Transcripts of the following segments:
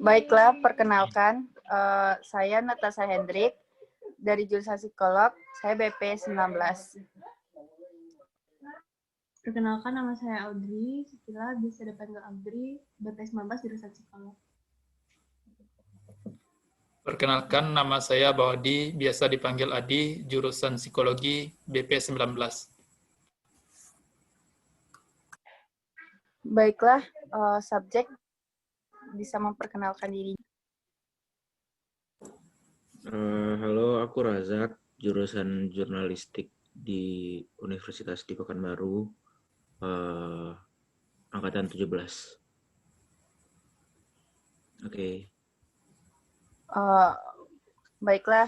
Baiklah, perkenalkan, saya Natasha Hendrik dari jurusan psikolog, saya BP 19. Perkenalkan, nama saya Audrey, Sukila, bisa dipanggil Audrey, BP 19 jurusan psikolog. Perkenalkan, nama saya Bawadi, biasa dipanggil Adi, jurusan psikologi, BP 19. Baiklah, subjek bisa memperkenalkan diri. Halo, aku Razak, jurusan jurnalistik di Universitas di Pekanbaru, angkatan 17. Oke. Baiklah,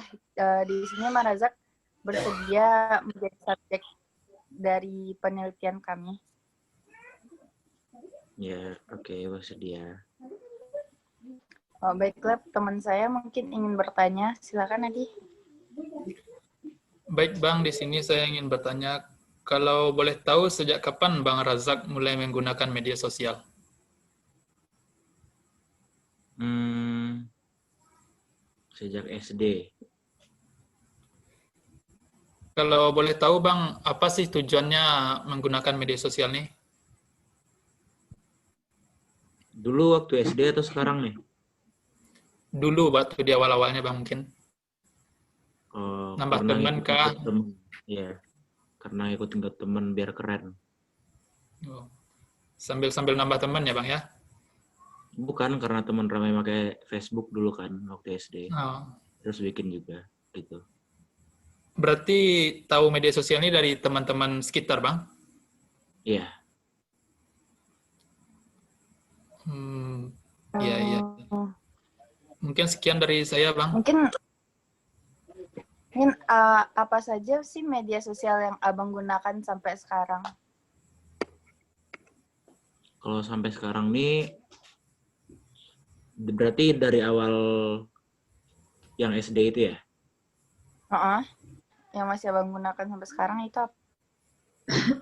di sini Marazak bersedia menjadi subjek dari penelitian kami. Ya, oke, bersedia. Baiklah, teman saya mungkin ingin bertanya. Silakan, Adi. Baik Bang, di sini saya ingin bertanya, kalau boleh tahu sejak kapan Bang Razak mulai menggunakan media sosial? Sejak SD. Kalau boleh tahu Bang, apa sih tujuannya menggunakan media sosial nih? Dulu waktu SD atau sekarang nih? Dulu waktu di awal-awalnya Bang mungkin. Nambah Karena teman kah? temen. Ya, karena ikut temen biar keren. Oh. Sambil-sambil nambah teman ya Bang ya? Bukan, karena temen ramai pakai Facebook dulu kan waktu SD. Oh. Terus bikin juga gitu. Berarti tahu media sosial ini dari teman-teman sekitar Bang? Iya. Iya. Mungkin sekian dari saya Bang. Mungkin apa saja sih media sosial yang Abang gunakan sampai sekarang? Kalau sampai sekarang nih, berarti dari awal yang SD itu ya? Yang masih Abang gunakan sampai sekarang itu apa?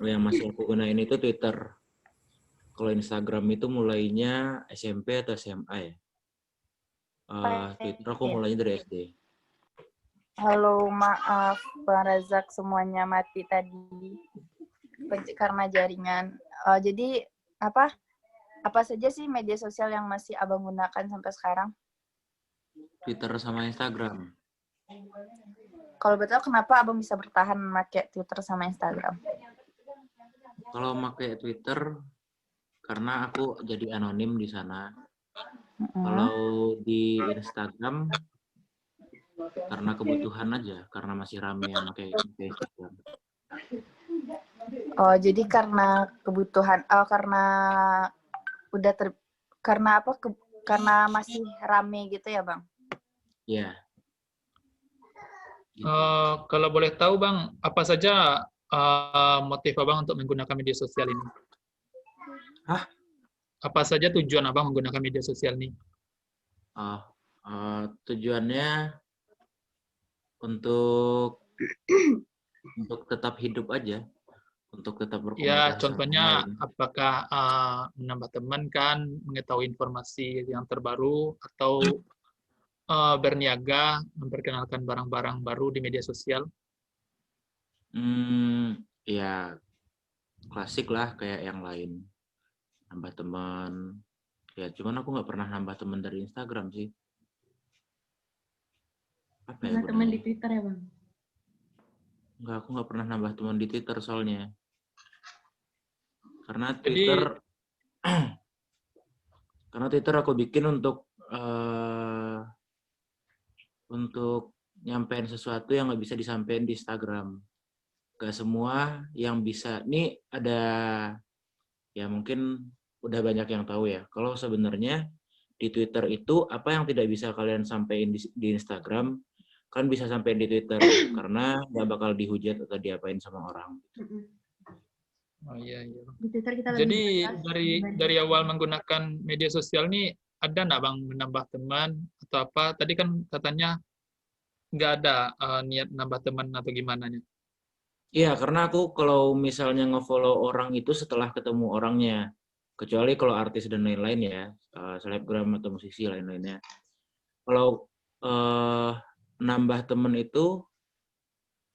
Yang masih aku gunain itu Twitter. Kalau Instagram itu mulainya SMP atau SMA ya? Twitter aku mulainya dari SD. Halo, maaf Bang Razak, semuanya mati tadi karena jaringan. Jadi apa saja sih media sosial yang masih Abang gunakan sampai sekarang? Twitter sama Instagram. Kalau betul, kenapa Abang bisa bertahan memakai Twitter sama Instagram? Kalau pakai Twitter, karena aku jadi anonim di sana. Kalau di Instagram, karena kebutuhan aja, karena masih rame yang pakai Instagram. Oh, jadi karena kebutuhan, karena masih rame gitu ya, Bang? Iya. Kalau boleh tahu Bang, apa saja motif Abang untuk menggunakan media sosial ini? Apa saja tujuan Abang menggunakan media sosial ini? Tujuannya untuk tetap hidup aja, untuk tetap berkomunikasi. Ya, contohnya apakah menambah teman kan, mengetahui informasi yang terbaru, atau berniaga, memperkenalkan barang-barang baru di media sosial? Ya, klasik lah kayak yang lain. Nambah teman. Ya, cuman aku nggak pernah nambah teman dari Instagram sih. Apa ya teman di Twitter ya, Bang? Enggak, aku nggak pernah nambah teman di Twitter soalnya. Karena Twitter aku bikin untuk nyampein sesuatu yang nggak bisa disampaikan di Instagram. Gak semua yang bisa. Nih ada, ya mungkin udah banyak yang tahu ya. Kalau sebenarnya di Twitter itu apa yang tidak bisa kalian sampaikan di Instagram, kan bisa sampaikan di Twitter karena nggak bakal dihujat atau diapain sama orang. Oh iya. Di Twitter kita jadi dari awal menggunakan media sosial nih, ada nggak Bang menambah teman atau apa? Tadi kan katanya nggak ada niat nambah teman atau gimana nya? Iya, karena aku kalau misalnya nge-follow orang itu setelah ketemu orangnya. Kecuali kalau artis dan lain-lain ya, selebgram atau musisi lain-lainnya. Kalau nambah temen itu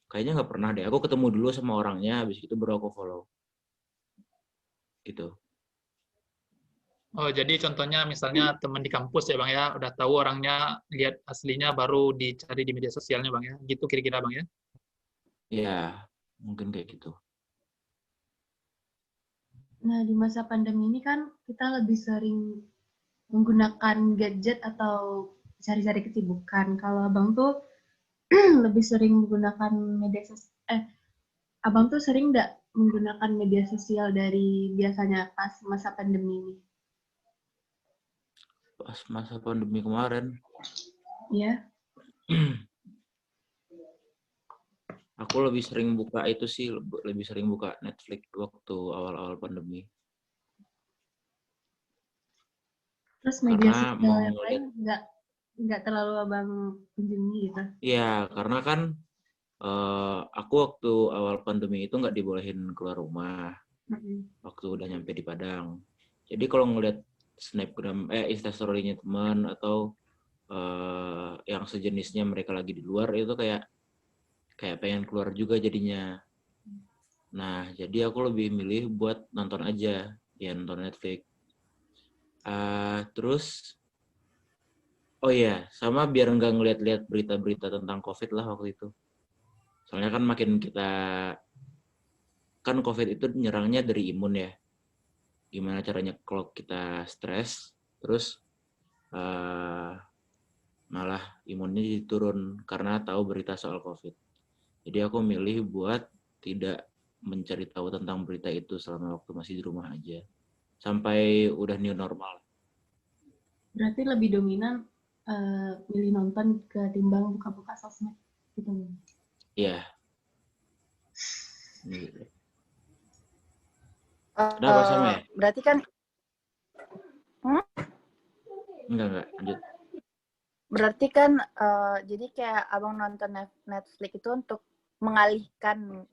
kayaknya nggak pernah deh. Aku ketemu dulu sama orangnya, habis itu baru aku follow. Gitu. Oh, jadi contohnya misalnya teman di kampus ya Bang ya, udah tahu orangnya, lihat aslinya baru dicari di media sosialnya Bang ya. Gitu kira-kira Bang ya. Ya, mungkin kayak gitu. Nah, di masa pandemi ini kan kita lebih sering menggunakan gadget atau cari-cari kesibukan. Kalau abang tuh lebih sering menggunakan media sosial, abang tuh sering nggak menggunakan media sosial dari biasanya pas masa pandemi ini? Pas masa pandemi kemarin, Ya, aku lebih sering buka itu sih, lebih sering buka Netflix waktu awal-awal pandemi. terus media Karena sosial mau yang lain lihat, nggak terlalu abang kunjungi gitu. ya karena kan aku waktu awal pandemi itu nggak dibolehin keluar rumah waktu udah nyampe di Padang. Jadi kalau ngeliat snapgram, instastory-nya teman atau yang sejenisnya mereka lagi di luar itu kayak pengen keluar juga jadinya. Nah, jadi aku lebih milih buat nonton aja, ya nonton Netflix. Terus, oh iya, sama biar nggak ngeliat-liat berita-berita tentang COVID lah waktu itu. Soalnya kan kan COVID itu nyerangnya dari imun ya. Gimana caranya kalau kita stres, terus malah imunnya jadi turun karena tahu berita soal COVID. Jadi aku milih buat tidak mencari tahu tentang berita itu selama waktu masih di rumah aja. Sampai udah new normal. Berarti lebih dominan milih nonton ketimbang buka-buka sosmed gitu. Iya. Gitu. Kenapa sama ya? Berarti kan Enggak, lanjut. berarti kan jadi kayak abang nonton Netflix itu untuk mengalihkan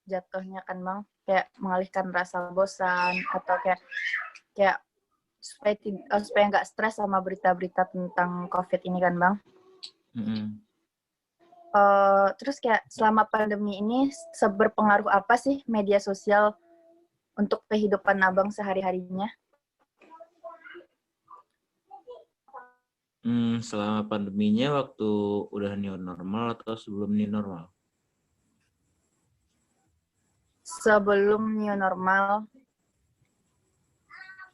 jatuhnya kan bang, kayak mengalihkan rasa bosan atau kayak supaya nggak stres sama berita-berita tentang COVID ini kan bang. Terus kayak selama pandemi ini seberpengaruh apa sih media sosial untuk kehidupan abang sehari-harinya? Selama pandeminya waktu udah new normal atau sebelum new normal? Sebelum new normal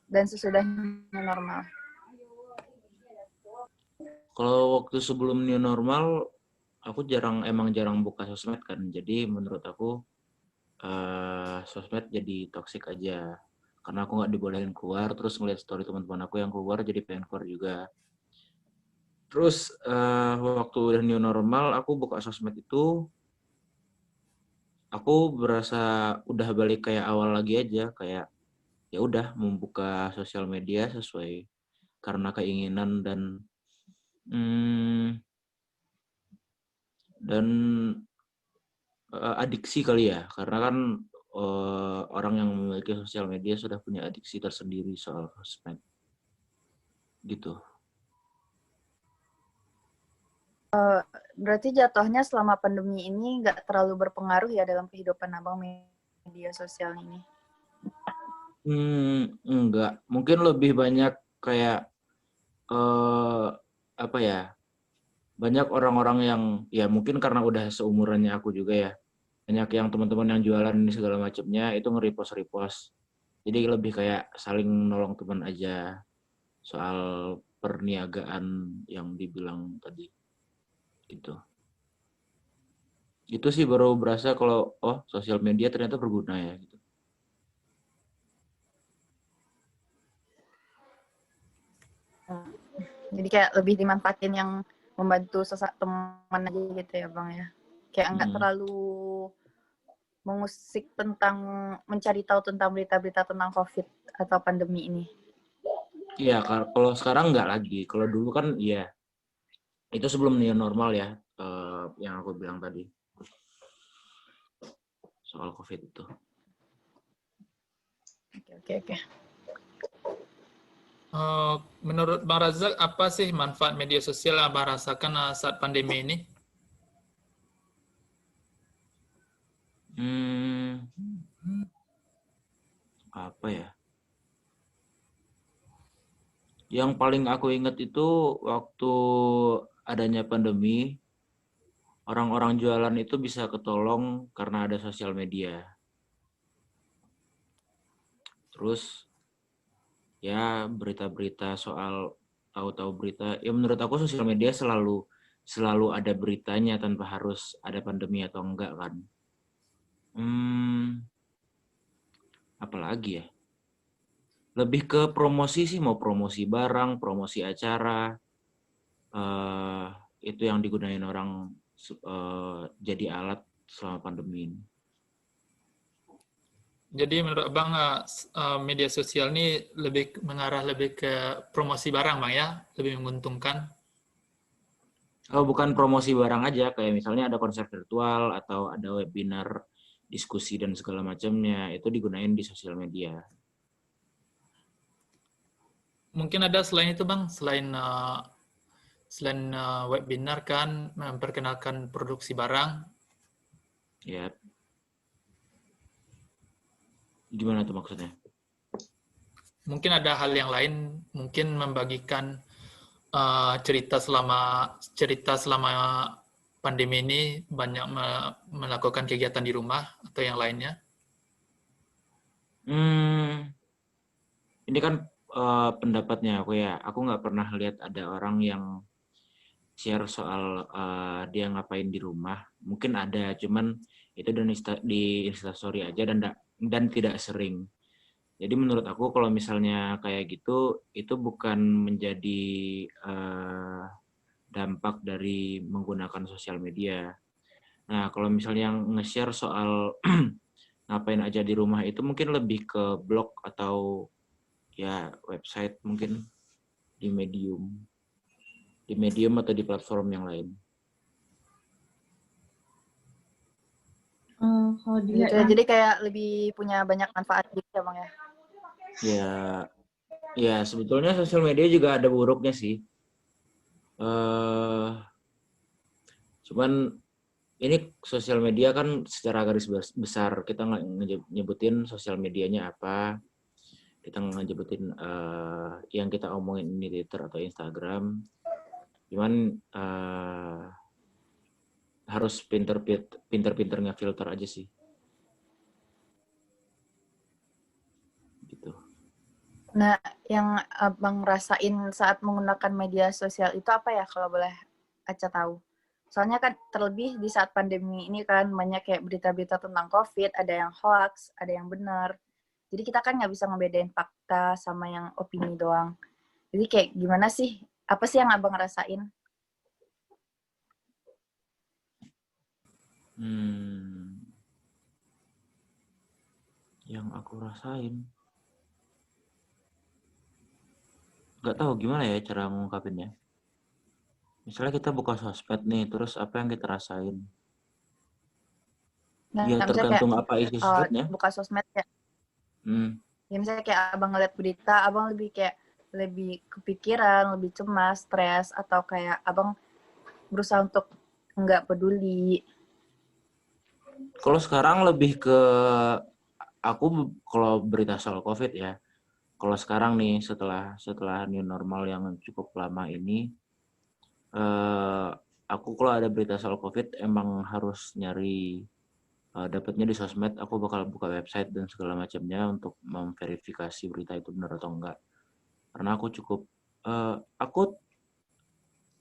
dan sesudah new normal. Kalau waktu sebelum new normal, aku emang jarang buka sosmed kan. Jadi menurut aku sosmed jadi toksik aja. Karena aku nggak dibolehin keluar, terus ngeliat story teman-teman aku yang keluar, jadi pengen keluar juga. Terus waktu udah new normal, aku buka sosmed itu, aku berasa udah balik kayak awal lagi aja, kayak ya udah membuka sosial media sesuai karena keinginan dan adiksi kali ya, karena kan orang yang memiliki sosial media sudah punya adiksi tersendiri soal sosmed gitu. Berarti jatuhnya selama pandemi ini nggak terlalu berpengaruh ya dalam kehidupan abang media sosial ini? Enggak, mungkin lebih banyak kayak apa ya, banyak orang-orang yang ya mungkin karena udah seumurannya aku juga ya, banyak yang teman-teman yang jualan ini segala macamnya itu nge-repost, jadi lebih kayak saling nolong teman aja soal perniagaan yang dibilang tadi itu sih baru berasa kalau sosial media ternyata berguna ya gitu. Jadi kayak lebih dimanfaatin yang membantu teman aja gitu ya bang ya, kayak nggak terlalu mengusik tentang mencari tahu tentang berita-berita tentang COVID atau pandemi ini. Iya, kalau sekarang nggak lagi. Kalau dulu kan iya, itu sebelum new normal ya, yang aku bilang tadi soal COVID itu. Oke. Menurut Bang Razak, apa sih manfaat media sosial yang Abang rasakan saat pandemi ini? Apa ya? Yang paling aku ingat itu waktu adanya pandemi, orang-orang jualan itu bisa ketolong karena ada sosial media. Terus ya berita-berita soal tahu-tahu berita, ya menurut aku sosial media selalu ada beritanya tanpa harus ada pandemi atau enggak kan. Apalagi ya? Lebih ke promosi sih, mau promosi barang, promosi acara, itu yang digunain orang jadi alat selama pandemi ini. Jadi menurut Abang media sosial ini mengarah lebih ke promosi barang Bang ya, lebih menguntungkan. Oh, bukan promosi barang aja, kayak misalnya ada konser virtual atau ada webinar, diskusi dan segala macamnya, itu digunain di sosial media. Mungkin ada selain itu Bang, selain webinar kan memperkenalkan produksi barang. Ya. Gimana tuh maksudnya? Mungkin ada hal yang lain, mungkin membagikan cerita selama pandemi ini banyak melakukan kegiatan di rumah atau yang lainnya. Ini kan pendapatnya aku ya. Aku nggak pernah lihat ada orang yang share soal dia ngapain di rumah. Mungkin ada, cuman itu di Instastory aja dan tidak sering. Jadi menurut aku kalau misalnya kayak gitu, itu bukan menjadi dampak dari menggunakan sosial media. Nah, kalau misalnya yang nge-share soal ngapain aja di rumah itu mungkin lebih ke blog atau ya website mungkin di Medium atau di platform yang lain. Kalau dilihat Gitu, jadi kayak lebih punya banyak manfaat gitu ya Bang ya. Ya sebetulnya sosial media juga ada buruknya sih. Cuman ini sosial media kan secara garis besar kita nggak nyebutin sosial medianya apa, kita nggak nyebutin yang kita omongin ini Twitter atau Instagram. Cuman harus pinter-pinter ngefilter aja sih. Gitu. Nah, yang Abang rasain saat menggunakan media sosial itu apa ya kalau boleh Aca tahu? Soalnya kan terlebih di saat pandemi ini kan banyak kayak berita-berita tentang COVID, ada yang hoax, ada yang benar. Jadi kita kan nggak bisa ngebedain fakta sama yang opini doang. Jadi kayak gimana sih? Apa sih yang Abang rasain? Yang aku rasain, nggak tahu gimana ya cara ngungkapinnya. Misalnya kita buka sosmed nih, terus apa yang kita rasain? Nah, Ya misalnya kayak tergantung apa isi sosmednya. buka sosmed ya. Ya misalnya kayak Abang ngeliat berita, Abang lebih kepikiran, lebih cemas, stres, atau kayak Abang berusaha untuk nggak peduli. Kalau sekarang lebih ke aku kalau berita soal COVID ya. Kalau sekarang nih setelah new normal yang cukup lama ini, aku kalau ada berita soal COVID emang harus nyari dapatnya di sosmed. Aku bakal buka website dan segala macamnya untuk memverifikasi berita itu benar atau enggak. Karena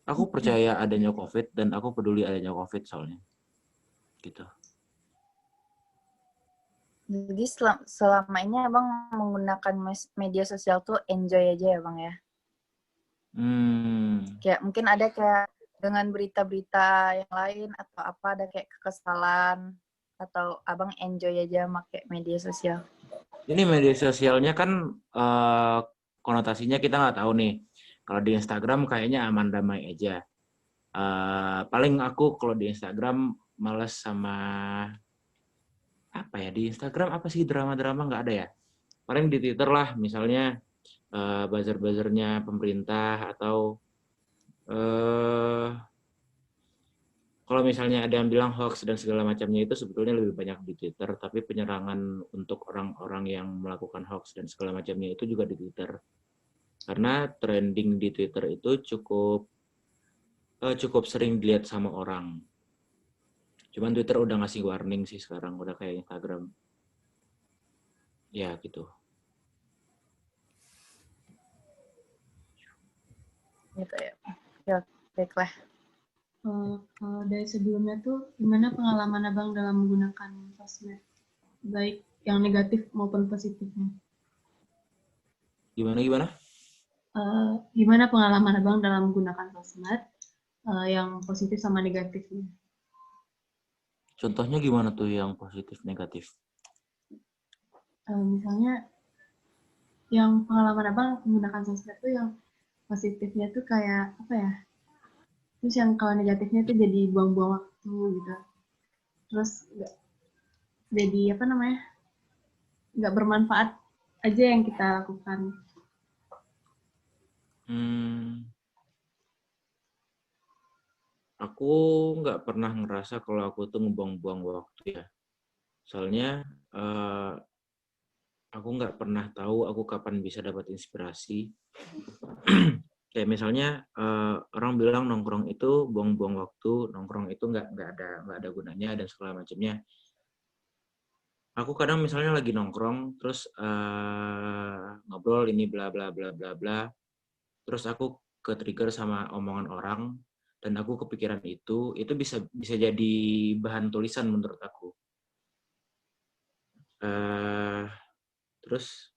aku percaya adanya COVID dan aku peduli adanya COVID soalnya. Gitu. Jadi selama ini Abang menggunakan media sosial tuh enjoy aja ya Bang ya? Kayak mungkin ada kayak dengan berita-berita yang lain atau apa ada kayak kekesalan atau Abang enjoy aja pakai media sosial? Ini media sosialnya kan konotasinya kita nggak tahu nih. Kalau di Instagram kayaknya aman damai aja. Paling aku kalau di Instagram males sama apa ya, di Instagram apa sih drama-drama nggak ada ya. Paling di Twitter lah misalnya buzzer-buzzernya pemerintah atau kalau misalnya ada yang bilang hoax dan segala macamnya itu sebetulnya lebih banyak di Twitter, tapi penyerangan untuk orang-orang yang melakukan hoax dan segala macamnya itu juga di Twitter. Karena trending di Twitter itu cukup sering dilihat sama orang. Cuman Twitter udah ngasih warning sih sekarang, udah kayak Instagram. Ya gitu. Gitu ya. Ya, baiklah. Kalau dari sebelumnya tuh gimana pengalaman Abang dalam menggunakan sosmed? Baik yang negatif maupun positifnya. Gimana? Gimana pengalaman Abang dalam menggunakan sosmed yang positif sama negatifnya? Contohnya gimana tuh yang positif negatif? Misalnya yang pengalaman Abang menggunakan sosmed tuh yang positifnya tuh kayak apa ya? Terus yang kalau negatifnya tuh jadi buang-buang waktu gitu. Terus jadi apa namanya? Nggak bermanfaat aja yang kita lakukan. Aku nggak pernah ngerasa kalau aku tuh ngebuang-buang waktu ya. Soalnya aku nggak pernah tahu aku kapan bisa dapat inspirasi. Kayak misalnya orang bilang nongkrong itu buang-buang waktu, nongkrong itu nggak ada gunanya dan segala macamnya. Aku kadang misalnya lagi nongkrong terus ngobrol ini bla bla bla bla bla, terus aku ke-trigger sama omongan orang dan aku kepikiran itu bisa jadi bahan tulisan menurut aku. Terus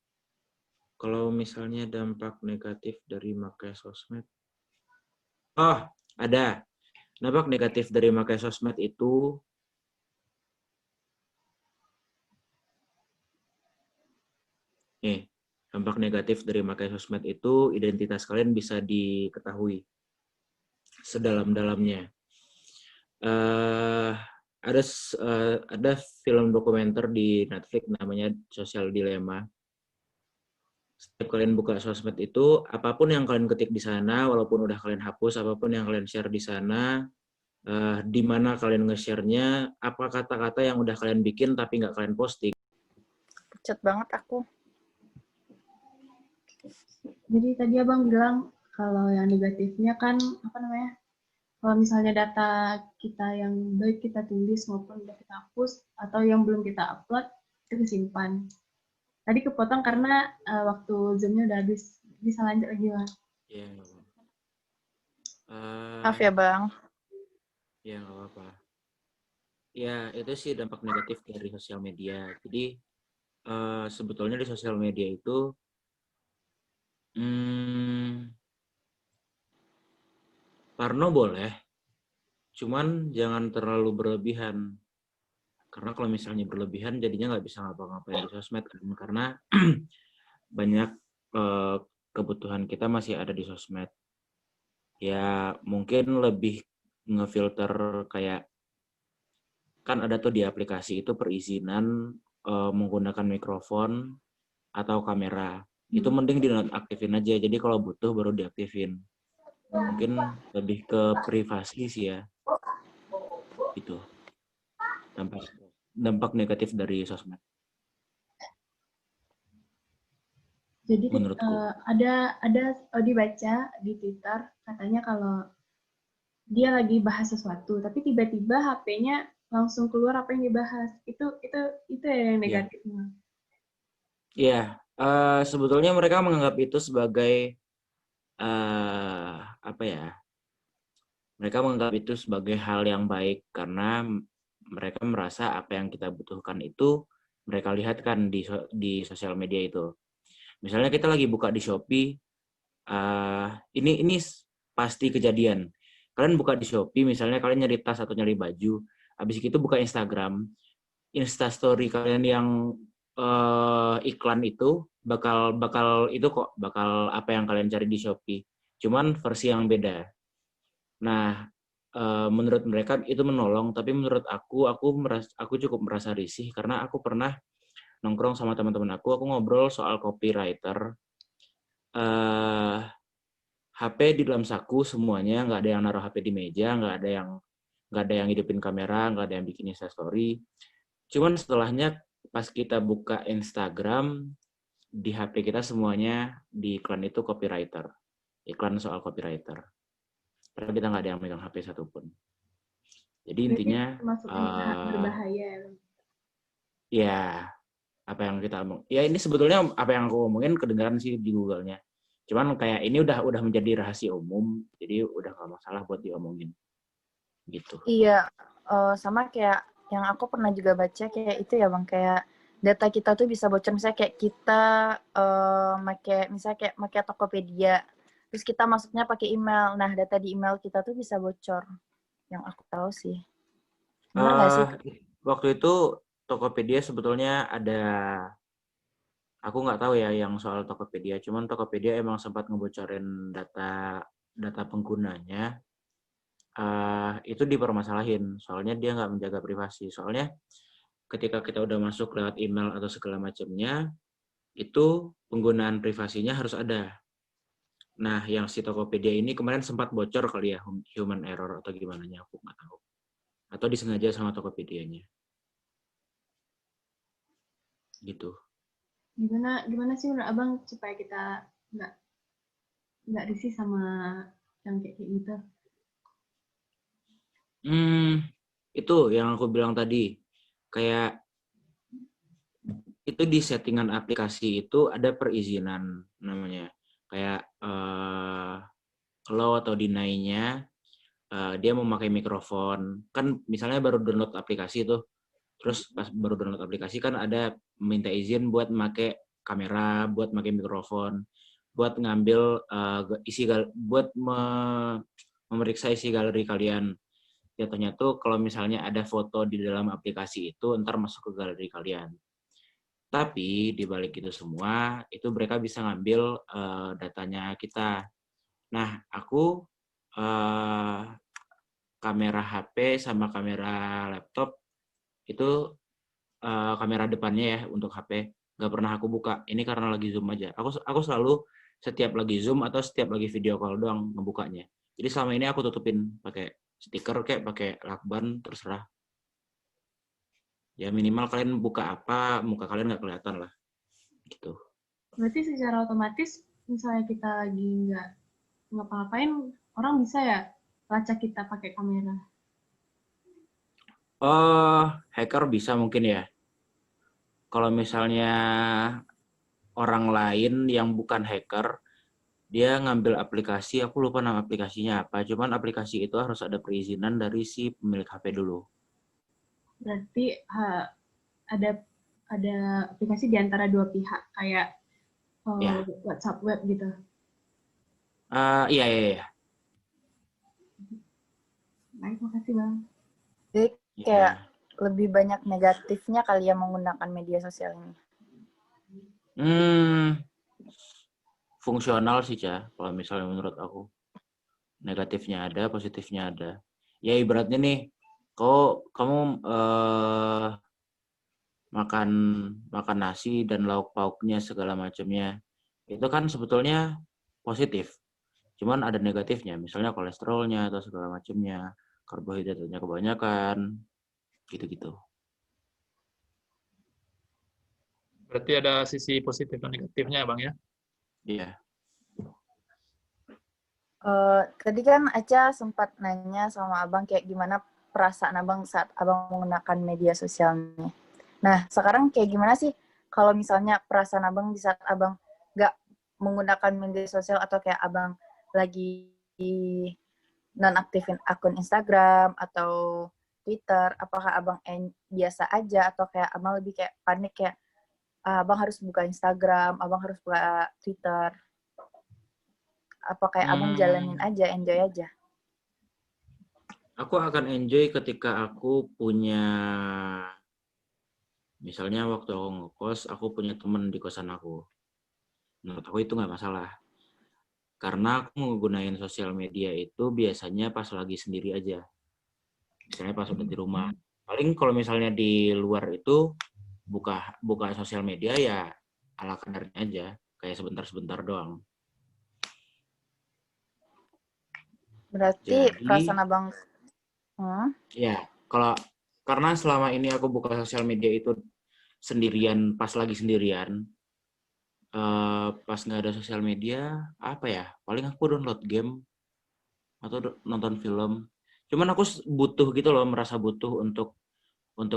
kalau misalnya dampak negatif dari makai sosmed, ada. Dampak negatif dari makai sosmed itu dampak negatif dari makai sosmed itu identitas kalian bisa diketahui sedalam-dalamnya. Ada film dokumenter di Netflix namanya Social Dilemma. Setiap kalian buka sosmed itu, apapun yang kalian ketik di sana, walaupun udah kalian hapus, apapun yang kalian share di sana, di mana kalian nge-share-nya, apa kata-kata yang udah kalian bikin tapi nggak kalian posting. Pucat banget aku. Jadi tadi Abang bilang kalau yang negatifnya kan apa namanya? Kalau misalnya data kita yang baik kita tulis maupun udah kita hapus atau yang belum kita upload itu kesimpan. Tadi kepotong karena waktu Zoom-nya udah habis. Bisa lanjut lagi, Bang? Iya, nggak apa-apa. Maaf ya, Bang. Ya, nggak apa-apa. Ya, itu sih dampak negatif dari sosial media. Jadi, sebetulnya di sosial media itu parno boleh, cuman jangan terlalu berlebihan. Karena kalau misalnya berlebihan, jadinya nggak bisa ngapa-ngapain di sosmed. Karena banyak kebutuhan kita masih ada di sosmed. Ya, mungkin lebih ngefilter kayak, kan ada tuh di aplikasi itu perizinan menggunakan mikrofon atau kamera. Itu mending dinonaktifin aja. Jadi kalau butuh baru diaktifin. Mungkin lebih ke privasi sih ya. Itu. Dampak negatif dari sosmed. Jadi menurutku. ada dibaca di Twitter katanya kalau dia lagi bahas sesuatu, tapi tiba-tiba HP-nya langsung keluar apa yang dibahas. Itu yang negatifnya. Iya, sebetulnya mereka menganggap itu sebagai apa ya? Mereka menganggap itu sebagai hal yang baik karena mereka merasa apa yang kita butuhkan itu mereka lihat kan di sosial media itu. Misalnya kita lagi buka di Shopee, ini pasti kejadian. Kalian buka di Shopee, misalnya kalian nyari tas atau nyari baju, habis itu buka Instagram, Instastory kalian yang iklan itu bakal itu kok, bakal apa yang kalian cari di Shopee, cuman versi yang beda. Nah, menurut mereka itu menolong, tapi menurut aku cukup merasa risih karena aku pernah nongkrong sama teman-teman aku ngobrol soal copywriter. HP di dalam saku semuanya, nggak ada yang naruh HP di meja, nggak ada yang hidupin kamera, nggak ada yang bikin Instastory. Cuman setelahnya pas kita buka Instagram, di HP kita semuanya di iklan itu copywriter. Iklan soal copywriter. Karena kita nggak ada yang megang HP satupun. Jadi intinya termasuk yang berbahaya. ya apa yang kita omong. Ya ini sebetulnya apa yang aku omongin kedengaran sih di Google-nya. Cuman kayak ini udah menjadi rahasia umum, jadi udah nggak masalah buat diomongin. Gitu. Iya, sama kayak yang aku pernah juga baca kayak itu ya Bang, kayak data kita tuh bisa bocor, misalnya kayak kita pakai Tokopedia, terus kita masuknya pakai email. Nah, data di email kita tuh bisa bocor. Yang aku tahu sih. Benar nggak sih? Waktu itu Tokopedia sebetulnya ada, aku nggak tahu ya yang soal Tokopedia, cuman Tokopedia emang sempat ngebocorin data penggunanya. Itu dipermasalahin, soalnya dia nggak menjaga privasi. Soalnya ketika kita udah masuk lewat email atau segala macamnya, itu penggunaan privasinya harus ada. Nah, yang si Tokopedia ini kemarin sempat bocor kali ya, human error atau gimana nya, aku nggak tahu. Atau disengaja sama Tokopedia-nya. Gitu. Gimana sih menurut Abang supaya kita nggak risih sama yang kayak gitu? Itu yang aku bilang tadi. Kayak itu di settingan aplikasi itu ada perizinan namanya. Kayak allow atau deny-nya, dia mau pakai mikrofon. Kan misalnya baru download aplikasi tuh. Terus pas baru download aplikasi kan ada minta izin buat pakai kamera, buat pakai mikrofon, buat ngambil buat memeriksa isi galeri kalian. Jatuhnya tuh kalau misalnya ada foto di dalam aplikasi itu ntar masuk ke galeri kalian. Tapi di balik itu semua itu mereka bisa ngambil datanya kita. Nah, aku kamera HP sama kamera laptop itu kamera depannya ya untuk HP nggak pernah aku buka. Ini karena lagi zoom aja. Aku selalu setiap lagi zoom atau setiap lagi video call doang ngebukanya. Jadi selama ini aku tutupin pakai stiker kayak pakai lakban, terserah. Ya minimal kalian buka apa, muka kalian nggak kelihatan lah. Gitu. Berarti secara otomatis misalnya kita lagi nggak ngapa-ngapain, orang bisa ya lacak kita pakai kamera? Hacker bisa mungkin ya. Kalau misalnya orang lain yang bukan hacker, dia ngambil aplikasi, aku lupa nama aplikasinya apa, cuman aplikasi itu harus ada perizinan dari si pemilik HP dulu. Berarti ada aplikasi di antara dua pihak kayak Ya. WhatsApp web gitu. Iya. Baik, makasih Bang. Jadi kayak lebih banyak negatifnya kali ya menggunakan media sosial ini. Fungsional sih, Ca, kalau misalnya menurut aku. Negatifnya ada, positifnya ada. Ya ibaratnya nih, kamu makan nasi dan lauk pauknya segala macamnya. Itu kan sebetulnya positif. Cuman ada negatifnya, misalnya kolesterolnya atau segala macamnya, karbohidratnya kebanyakan, gitu-gitu. Berarti ada sisi positif dan negatifnya ya Bang ya? Iya. Tadi kan Aca sempat nanya sama Abang kayak gimana perasaan Abang saat Abang menggunakan media sosialnya. Nah, sekarang kayak gimana sih kalau misalnya perasaan Abang di saat Abang nggak menggunakan media sosial atau kayak Abang lagi nonaktifin akun Instagram atau Twitter, apakah Abang biasa aja atau kayak Abang lebih kayak panik kayak Abang harus buka Instagram, Abang harus buka Twitter? Apa kayak Abang jalanin aja, enjoy aja? Aku akan enjoy ketika aku punya, misalnya waktu aku ngekos, aku punya temen di kosan aku. Menurut aku itu nggak masalah. Karena aku menggunakan sosial media itu biasanya pas lagi sendiri aja. Misalnya pas udah di rumah. Paling kalau misalnya di luar itu buka sosial media ya ala kadarnya aja. Kayak sebentar-sebentar doang. Berarti Jadi, perasaan abang, ya, karena selama ini aku buka sosial media itu sendirian, pas lagi sendirian, pas nggak ada sosial media, apa ya? Paling aku download game atau nonton film. Cuman aku butuh gitu loh, merasa butuh untuk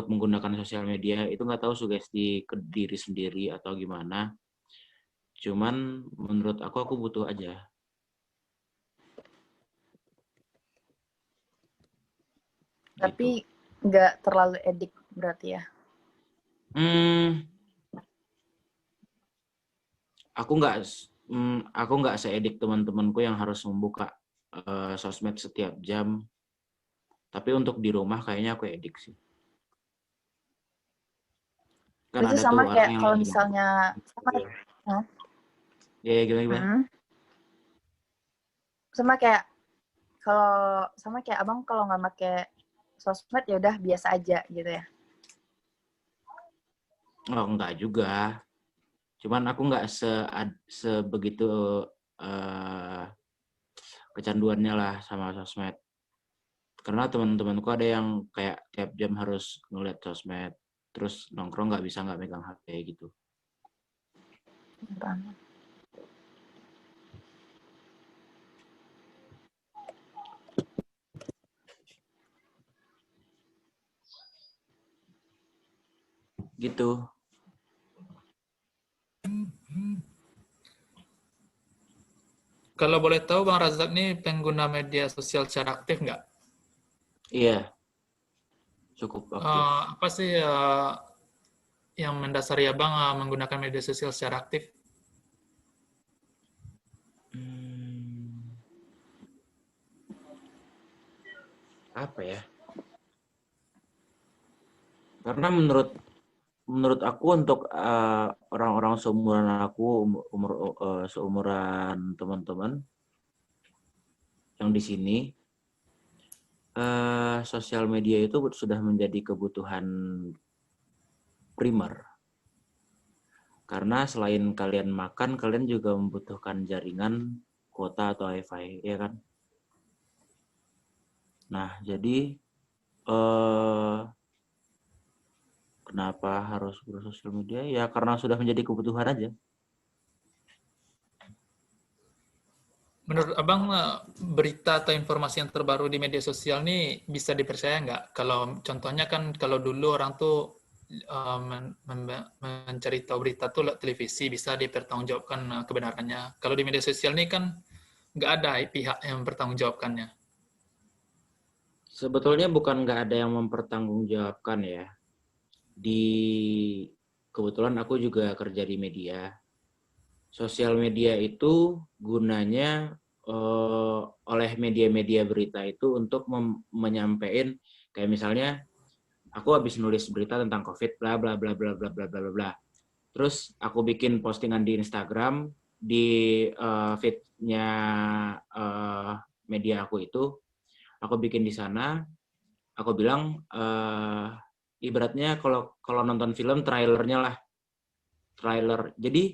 menggunakan sosial media. Itu nggak tahu sugesti ke diri sendiri atau gimana. Cuman menurut aku butuh aja. Gitu. tapi nggak terlalu edik berarti ya. Hmm, aku nggak seedik teman-temanku yang harus membuka sosmed setiap jam. Tapi untuk di rumah kayaknya aku edik sih. Kan Berarti ada tuh sama orang kayak yang kalau lagi misalnya sama, ya gimana? sama kayak abang kalau nggak pakai sosmed ya udah biasa aja gitu ya. Oh, enggak juga. Cuman aku nggak sebegitu kecanduannya lah sama sosmed. Karena teman-temanku ada yang kayak tiap jam harus ngeliat sosmed, terus nongkrong nggak bisa nggak megang HP gitu. Gitu. Kalau boleh tahu Bang Razak nih pengguna media sosial secara aktif nggak? Iya, cukup aktif. Apa sih yang mendasari Abang menggunakan media sosial secara aktif? Apa ya? Karena menurut aku untuk orang-orang seumuran aku, seumuran teman-teman yang di sini, sosial media itu sudah menjadi kebutuhan primer. Karena selain kalian makan, kalian juga membutuhkan jaringan, kuota atau wifi, ya kan? Nah, jadi kenapa harus bersosial media? Ya karena sudah menjadi kebutuhan aja. Menurut Abang, berita atau informasi yang terbaru di media sosial ini bisa dipercaya nggak? Kalau contohnya kan kalau dulu orang tuh mencari tahu berita tuh lewat televisi, bisa dipertanggungjawabkan kebenarannya. Kalau di media sosial ini kan nggak ada pihak yang mempertanggungjawabkannya. Sebetulnya bukan nggak ada yang mempertanggungjawabkan ya. Kebetulan aku juga kerja di media. Sosial media itu gunanya oleh media-media berita itu untuk menyampaikan kayak misalnya aku habis nulis berita tentang COVID bla bla bla bla bla bla bla bla. Terus aku bikin postingan di Instagram di feed-nya media aku itu, aku bikin di sana, aku bilang ibaratnya kalau nonton film trailernya lah, trailer. Jadi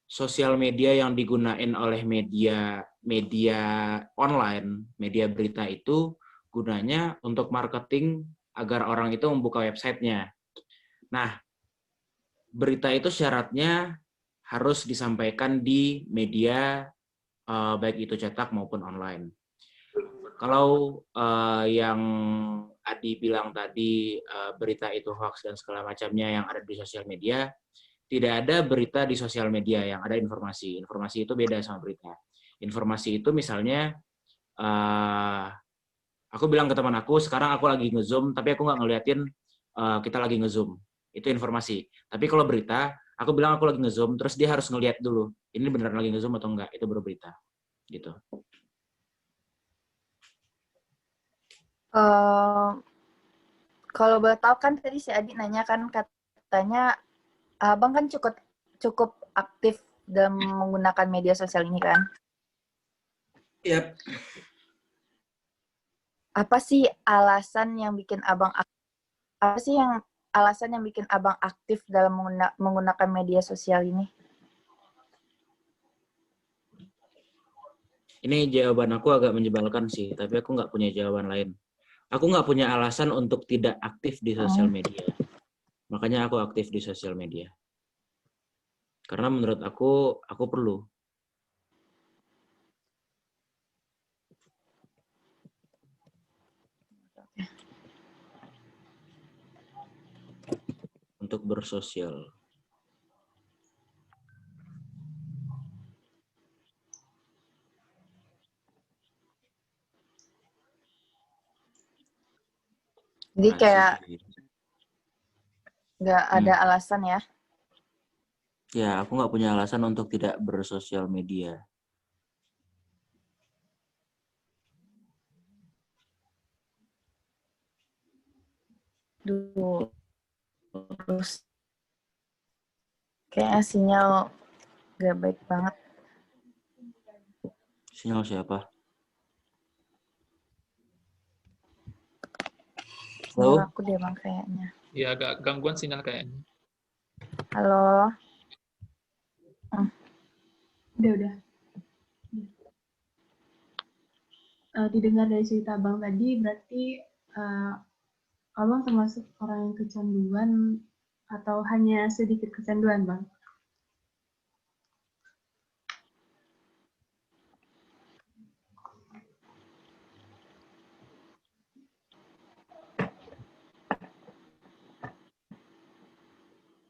sosial media yang digunain oleh media online, media berita itu gunanya untuk marketing agar orang itu membuka websitenya. Nah, berita itu syaratnya harus disampaikan di media baik itu cetak maupun online. Kalau yang Adi bilang tadi berita itu hoax dan segala macamnya yang ada di sosial media, tidak ada berita di sosial media, yang ada informasi. Informasi itu beda sama berita. Informasi itu misalnya aku bilang ke teman aku, sekarang aku lagi nge-zoom, tapi aku nggak ngeliatin kita lagi nge-zoom. Itu informasi. Tapi kalau berita, aku bilang aku lagi nge-zoom, terus dia harus ngeliat dulu, ini beneran lagi nge-zoom atau enggak, itu baru berita. Gitu. Kalau boleh tahu kan tadi si Adi nanya kan katanya abang kan cukup aktif dalam menggunakan media sosial ini kan? Yap. Apa sih alasan yang bikin abang aktif dalam menggunakan media sosial ini? Ini jawaban aku agak menyebalkan sih, tapi aku nggak punya jawaban lain. Aku nggak punya alasan untuk tidak aktif di sosial media. Makanya aku aktif di sosial media. Karena menurut aku perlu. Untuk bersosial. Jadi kayak Masih. nggak ada alasan ya. Ya, aku nggak punya alasan untuk tidak bersosial media. Duh, terus kayaknya sinyal gak baik banget. Sinyal siapa? Sinyal Halo? aku deh bang kayaknya. Ya agak gangguan sinyal kayaknya. Halo. Udah. Didengar dari cerita Abang tadi, berarti Abang termasuk orang yang kecanduan atau hanya sedikit kecanduan, Bang?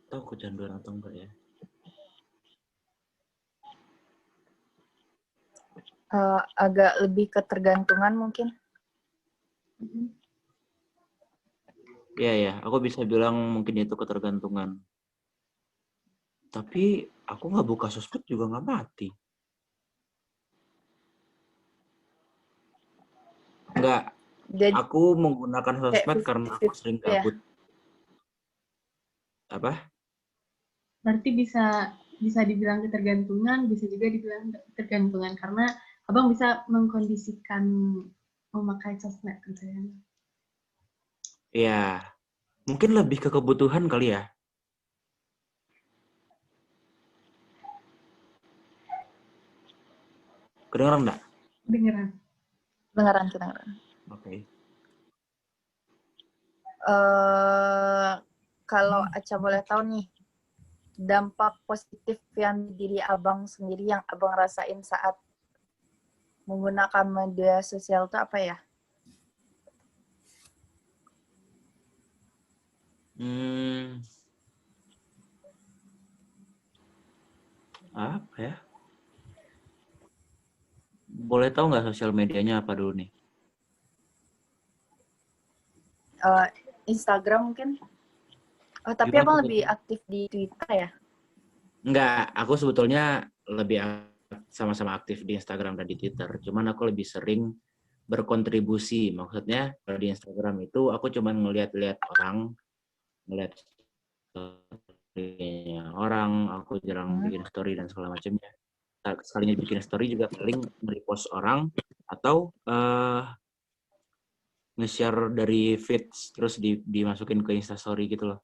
Tahu kecanduan atau enggak ya? Agak lebih ketergantungan mungkin. Iya, aku bisa bilang mungkin itu ketergantungan. Tapi aku nggak buka sosmed juga nggak mati. Nggak, Jadi aku menggunakan kayak sosmed karena aku sering 50-50 ya. gabut. Apa? Berarti bisa dibilang ketergantungan, bisa juga dibilang ketergantungan karena Abang bisa mengkondisikan memakai sosmed gitu ya. Ya, mungkin lebih ke kebutuhan kali ya. Kedengeran nggak? Beneran. Kedengaran. Oke. Kalau Aca boleh tahu nih, dampak positif yang diri abang sendiri yang abang rasain saat menggunakan media sosial itu apa ya? Apa ya? Boleh tahu nggak sosial medianya apa dulu nih? Instagram mungkin? Oh, tapi Gimana abang tuh? lebih aktif di Twitter ya? Enggak, aku sebetulnya lebih sama-sama aktif di Instagram dan di Twitter. Cuman aku lebih sering berkontribusi. Maksudnya kalau di Instagram itu aku cuman ngeliat-liat orang, ngeliat story-nya orang, aku jarang bikin story dan segala macamnya. Sekalinya bikin story juga paling nge-repost orang atau nge-share dari feeds terus dimasukin ke Instastory gitu loh.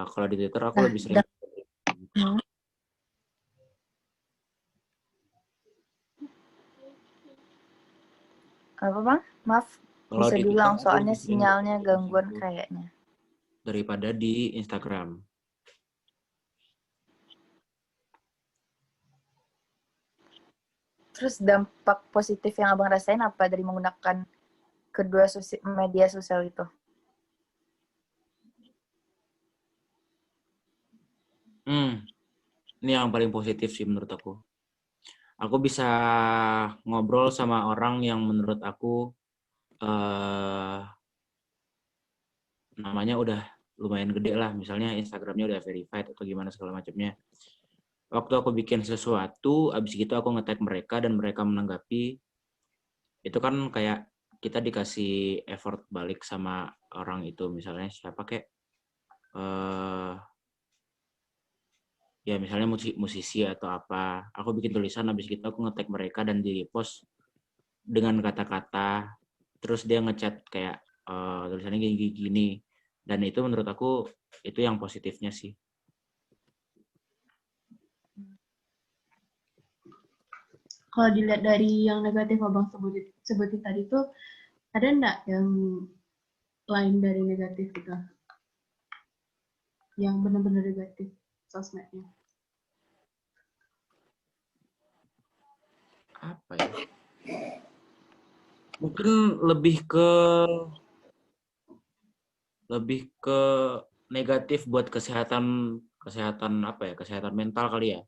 Kalau di Twitter aku lebih sering. Apa bang? Maaf, Kalau bisa di Twitter diulang aku soalnya lebih sering sinyalnya berkontribusi gangguan kayaknya. daripada di Instagram. Terus dampak positif yang abang rasain apa dari menggunakan kedua media sosial itu? Ini yang paling positif sih menurut aku. Aku bisa ngobrol sama orang yang menurut aku namanya udah lumayan gede lah. Misalnya Instagramnya udah verified atau gimana segala macamnya. Waktu aku bikin sesuatu, abis gitu aku nge-tag mereka dan mereka menanggapi, itu kan kayak kita dikasih effort balik sama orang itu. Misalnya siapa kayak ya misalnya musisi atau apa, aku bikin tulisan habis gitu aku nge-tag mereka dan di repost dengan kata-kata, terus dia ngechat kayak tulisannya gini dan itu menurut aku itu yang positifnya sih. kalau dilihat dari yang negatif abang sebutin tadi tuh, ada enggak yang lain dari negatif gitu? Yang benar-benar negatif sosmednya? Apa ya? Mungkin lebih ke negatif buat kesehatan apa ya? Kesehatan mental kali ya.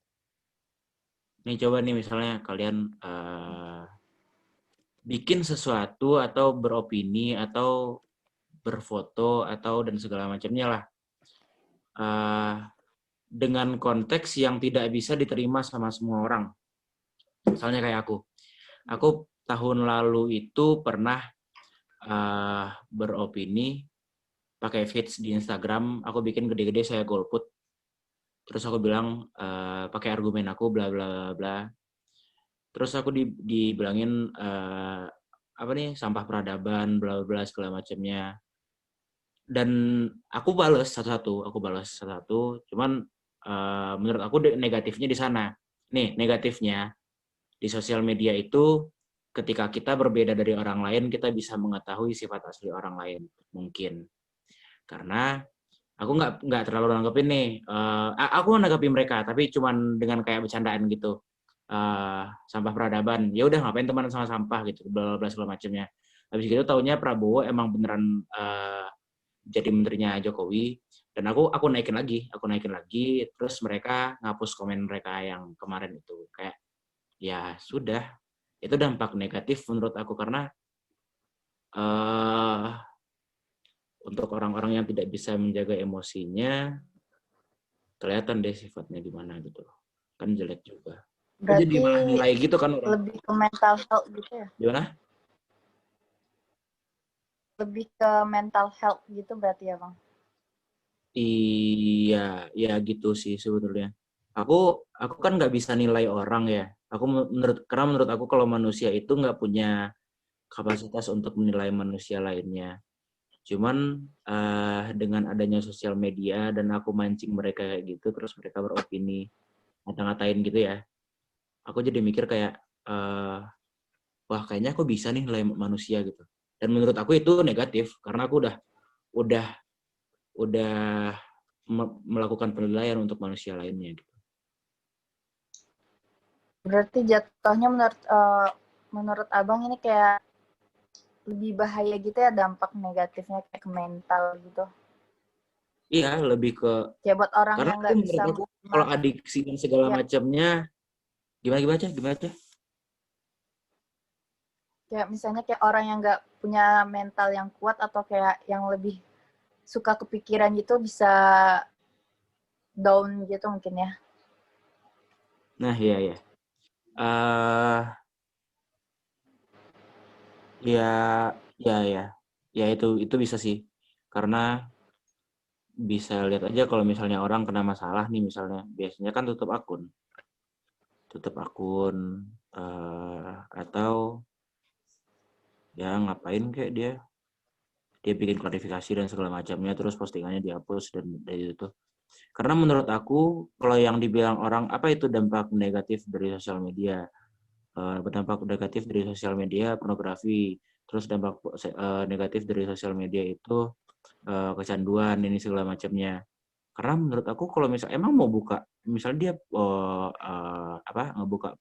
Nih coba nih misalnya kalian bikin sesuatu atau beropini atau berfoto atau dan segala macamnya lah dengan konteks yang tidak bisa diterima sama semua orang. Misalnya kayak aku tahun lalu itu pernah beropini pakai feeds di Instagram, aku bikin gede-gede saya golput, terus aku bilang pakai argumen aku bla bla bla, terus aku dibilangin apa nih sampah peradaban bla bla segala macamnya, dan aku balas satu-satu, cuman menurut aku negatifnya di sana. Nih negatifnya di sosial media itu ketika kita berbeda dari orang lain kita bisa mengetahui sifat asli orang lain mungkin karena aku nggak terlalu nanggepin nih aku nanggepin mereka tapi cuman dengan kayak bercandaan gitu sampah peradaban ya udah ngapain teman sama sampah gitu bla bla segala macamnya. Habis gitu taunya Prabowo emang beneran jadi menterinya Jokowi dan aku naikin lagi terus mereka ngapus komen mereka yang kemarin itu kayak ya sudah itu dampak negatif menurut aku karena untuk orang-orang yang tidak bisa menjaga emosinya kelihatan deh sifatnya gimana gitu kan jelek juga. Jadi Berarti malah nilai gitu kan orang. lebih ke mental health gitu ya? Gimana? Lebih ke mental health gitu berarti ya, Bang? Iya, ya gitu sih sebetulnya. Aku kan nggak bisa nilai orang ya. Karena menurut aku kalau manusia itu nggak punya kapasitas untuk menilai manusia lainnya. Cuman dengan adanya sosial media dan aku mancing mereka kayak gitu, terus mereka beropini, ngata-ngatain gitu ya. Aku jadi mikir kayak, wah kayaknya aku bisa nih nilai manusia gitu. Dan menurut aku itu negatif karena aku udah melakukan penilaian untuk manusia lainnya gitu. Berarti jatuhnya menurut Abang ini kayak lebih bahaya gitu ya dampak negatifnya kayak ke mental gitu. Iya, lebih ke Kayak buat orang karena yang aku nggak bisa menurut aku kalau adiksi dan segala ya, macamnya gimana aja? kayak misalnya kayak orang yang nggak punya mental yang kuat atau kayak yang lebih suka kepikiran gitu bisa down gitu mungkin ya. Nah, iya ya. Ya, ya itu bisa sih. Karena bisa lihat aja kalau misalnya orang kena masalah nih misalnya, biasanya kan tutup akun atau ya ngapain kayak dia bikin klarifikasi dan segala macamnya terus postingannya dihapus dan dari itu. Karena menurut aku kalau yang dibilang orang apa itu dampak negatif dari sosial media, berdampak negatif dari sosial media pornografi, terus dampak negatif dari sosial media itu kecanduan ini segala macamnya. Karena menurut aku kalau misalnya emang mau buka, misalnya dia ngebuka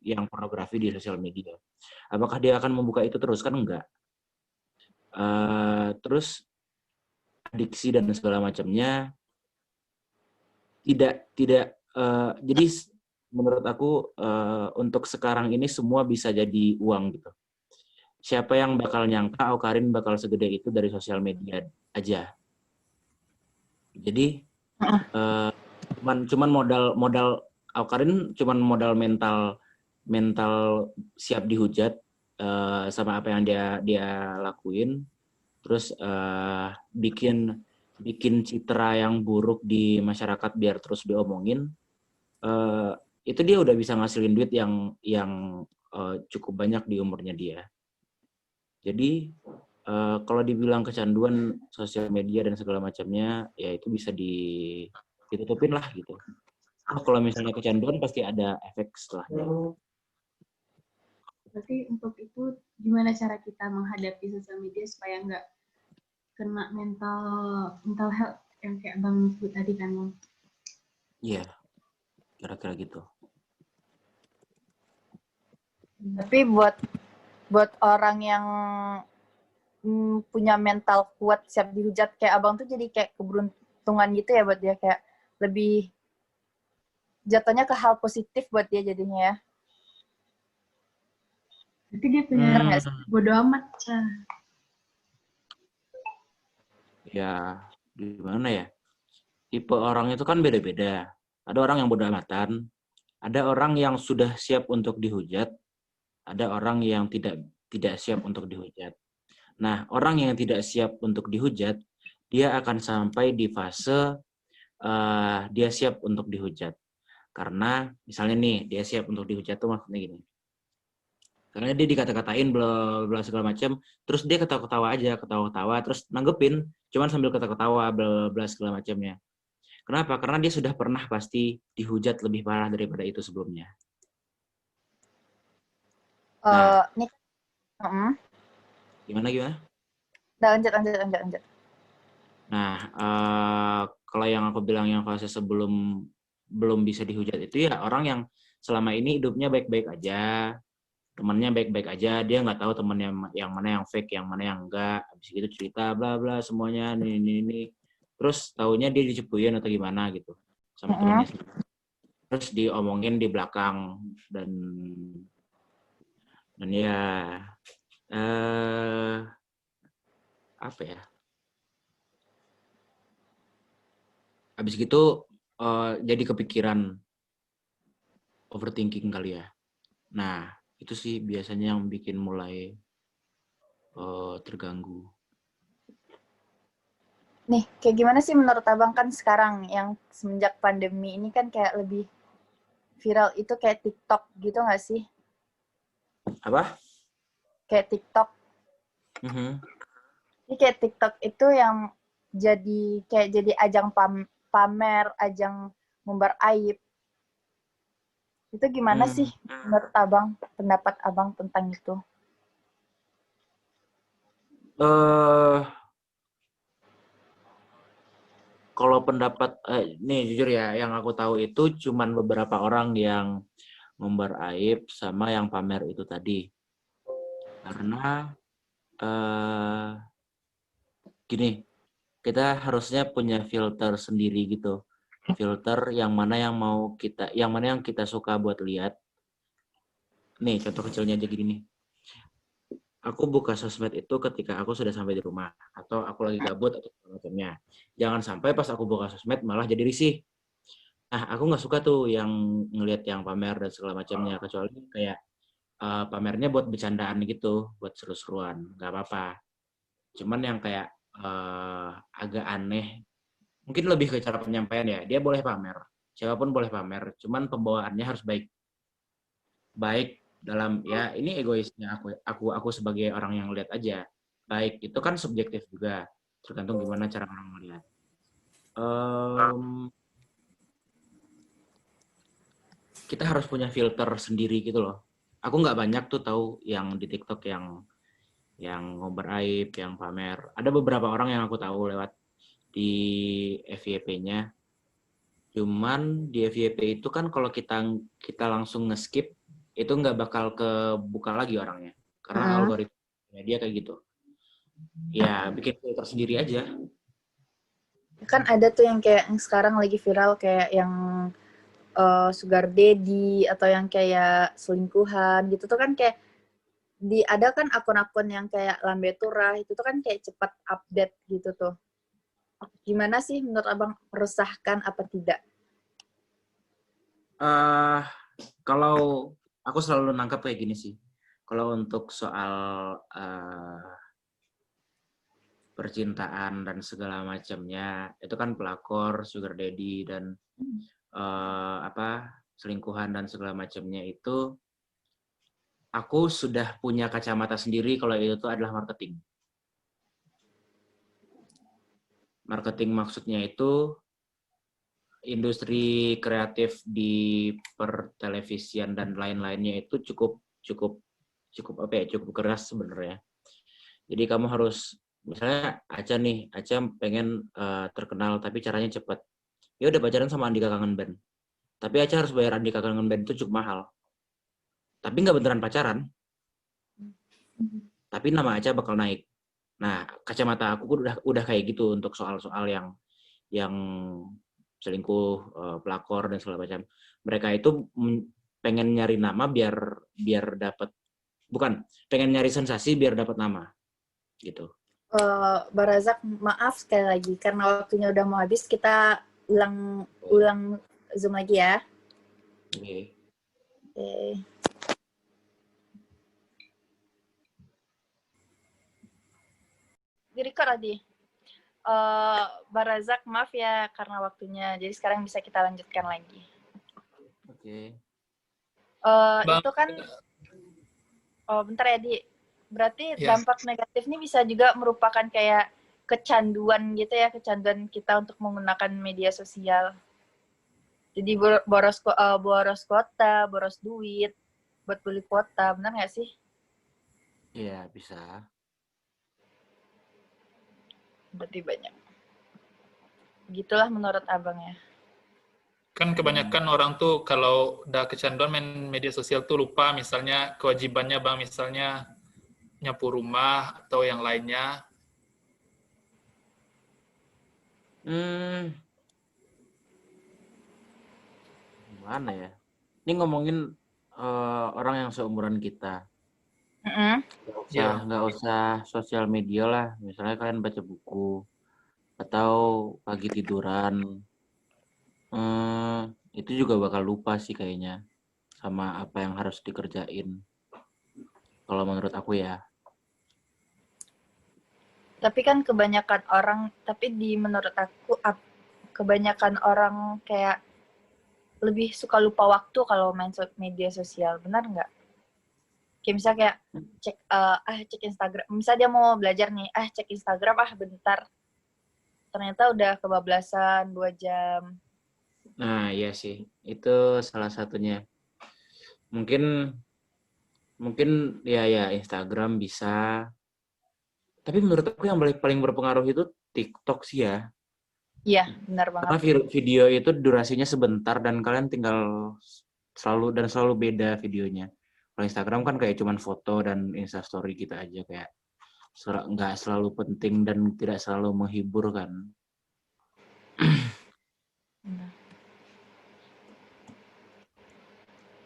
yang pornografi di sosial media, apakah dia akan membuka itu terus kan enggak? Terus adiksi dan segala macamnya tidak jadi menurut aku untuk sekarang ini semua bisa jadi uang gitu. Siapa yang bakal nyangka Awkarin bakal segede itu dari sosial media aja. Jadi cuman modal Awkarin cuman modal mental siap dihujat sama apa yang dia lakuin, terus bikin citra yang buruk di masyarakat biar terus diomongin. Itu dia udah bisa ngasilin duit yang cukup banyak di umurnya dia. Jadi kalau dibilang kecanduan sosial media dan segala macamnya, ya itu bisa ditutupin lah gitu. Kalau misalnya kecanduan pasti ada efek setelahnya. Berarti untuk itu gimana cara kita menghadapi sosial media supaya nggak kena mental health yang kayak Bang sebut tadi kan, Bang? Iya, kira-kira gitu. Tapi buat orang yang punya mental kuat siap dihujat kayak abang tuh jadi kayak keberuntungan gitu ya buat dia, kayak lebih jatuhnya ke hal positif buat dia jadinya ya. Berarti dia punya bodo amat. Ya, gimana ya? Tipe orang itu kan beda-beda. Ada orang yang bodo amatan, ada orang yang sudah siap untuk dihujat, ada orang yang tidak siap untuk dihujat. Nah, orang yang tidak siap untuk dihujat, dia akan sampai di fase dia siap untuk dihujat. Karena misalnya nih, dia siap untuk dihujat tuh maksudnya gini. Karena dia dikata-katain bla bla segala macam, terus dia ketawa-ketawa aja, ketawa-ketawa, terus nanggepin, cuman sambil ketawa-ketawa bla bla segala macamnya. Kenapa? Karena dia sudah pernah pasti dihujat lebih parah daripada itu sebelumnya. Nih, gimana? Lanjut. Nah, kalau yang aku bilang yang fase sebelum belum bisa dihujat itu ya orang yang selama ini hidupnya baik-baik aja, temannya baik-baik aja, dia nggak tahu temannya yang mana yang fake, yang mana yang enggak. Habis itu cerita bla bla semuanya ini. Terus taunya dia dicepuin atau gimana gitu sama temannya sendiri. Terus diomongin di belakang dan ya apa ya? Habis gitu jadi kepikiran, overthinking kali ya. Nah, itu sih biasanya yang bikin mulai terganggu. Nih, kayak gimana sih menurut abang kan sekarang yang semenjak pandemi ini kan kayak lebih viral itu kayak TikTok gitu nggak sih? Apa? Kayak TikTok. Ini kayak TikTok itu yang jadi ajang pamer, ajang ngumbar aib. Itu gimana sih menurut abang, pendapat abang tentang itu? Kalau pendapat, nih jujur ya, yang aku tahu itu cuman beberapa orang yang ngumbar aib sama yang pamer itu tadi. Karena gini, kita harusnya punya filter sendiri gitu. Filter yang mana yang kita suka buat lihat. Nih, contoh kecilnya aja gini nih. Aku buka sosmed itu ketika aku sudah sampai di rumah atau aku lagi gabut atau macamnya. Jangan sampai pas aku buka sosmed malah jadi risih. Nah, aku nggak suka tuh yang ngelihat yang pamer dan segala macamnya, kecuali kayak pamernya buat bercandaan gitu, buat seru-seruan, nggak apa-apa. Cuman yang kayak agak aneh, mungkin lebih ke cara penyampaian ya. Dia boleh pamer, siapapun boleh pamer, cuman pembawaannya harus baik. Baik dalam ya ini egoisnya aku sebagai orang yang lihat aja. Baik itu kan subjektif juga, tergantung gimana cara orang melihat. Kita harus punya filter sendiri gitu loh. Aku nggak banyak tuh tahu yang di TikTok yang ngomber aib, yang pamer. Ada beberapa orang yang aku tahu lewat di FYP-nya. Cuman di FYP itu kan kalau kita langsung nge-skip, itu nggak bakal kebuka lagi orangnya. Karena algoritma dia kayak gitu. Ya, bikin filter sendiri aja. Kan ada tuh yang kayak yang sekarang lagi viral kayak yang sugar daddy atau yang kayak selingkuhan gitu tuh kan kayak ada kan akun-akun yang kayak lambe turah itu tuh kan kayak cepat update gitu tuh. Gimana sih menurut abang, meresahkan apa tidak? Kalau aku selalu nangkap kayak gini sih. Kalau untuk soal percintaan dan segala macamnya, itu kan pelakor, sugar daddy dan selingkuhan dan segala macamnya itu, aku sudah punya kacamata sendiri kalau itu tuh adalah marketing. Marketing maksudnya itu industri kreatif di pertelevisian dan lain-lainnya itu cukup cukup keras sebenarnya. Jadi kamu harus, misalnya Aca pengen terkenal tapi caranya cepat. Ya udah pacaran sama Andika Kangen Band. Tapi Aca harus bayar Andika Kangen Band itu cukup mahal. Tapi nggak beneran pacaran. Tapi nama Aca bakal naik. Nah, kacamata aku udah kayak gitu untuk soal-soal yang selingkuh, pelakor dan segala macam. Mereka itu pengen nyari nama biar dapat, bukan, pengen nyari sensasi biar dapat nama gitu. Barazak, maaf sekali lagi karena waktunya udah mau habis, kita ulang Zoom lagi ya. Oke. Di-record tadi. Barazak, maaf ya karena waktunya. Jadi sekarang bisa kita lanjutkan lagi. Oke. Itu kan, bentar ya, Di. Berarti dampak negatif ini bisa juga merupakan kayak kecanduan gitu ya, kecanduan kita untuk menggunakan media sosial. Jadi boros kuota, boros duit buat beli kuota, benar nggak sih? Iya, bisa. Berarti banyak. Gitulah menurut abang ya. Kan kebanyakan orang tuh kalau udah kecanduan main media sosial tuh lupa misalnya kewajibannya Bang, misalnya nyapu rumah atau yang lainnya. Gimana ya? Ini ngomongin orang yang seumuran kita. Nggak usah sosial media lah. Misalnya kalian baca buku atau pagi tiduran. Itu juga bakal lupa sih kayaknya sama apa yang harus dikerjain. Kalau menurut aku ya. Tapi kan menurut aku kebanyakan orang kayak lebih suka lupa waktu kalau main media sosial, benar nggak? Kayak misalnya kayak cek Instagram, misalnya dia mau belajar nih, cek Instagram bentar, ternyata udah kebablasan 2 jam. Nah iya sih, itu salah satunya. Mungkin ya Instagram bisa. Tapi menurut aku yang paling berpengaruh itu TikTok sih ya. Iya, benar banget. Karena video itu durasinya sebentar dan kalian tinggal selalu beda videonya. Kalau Instagram kan kayak cuman foto dan Instastory kita aja, kayak nggak selalu penting dan tidak selalu menghibur kan.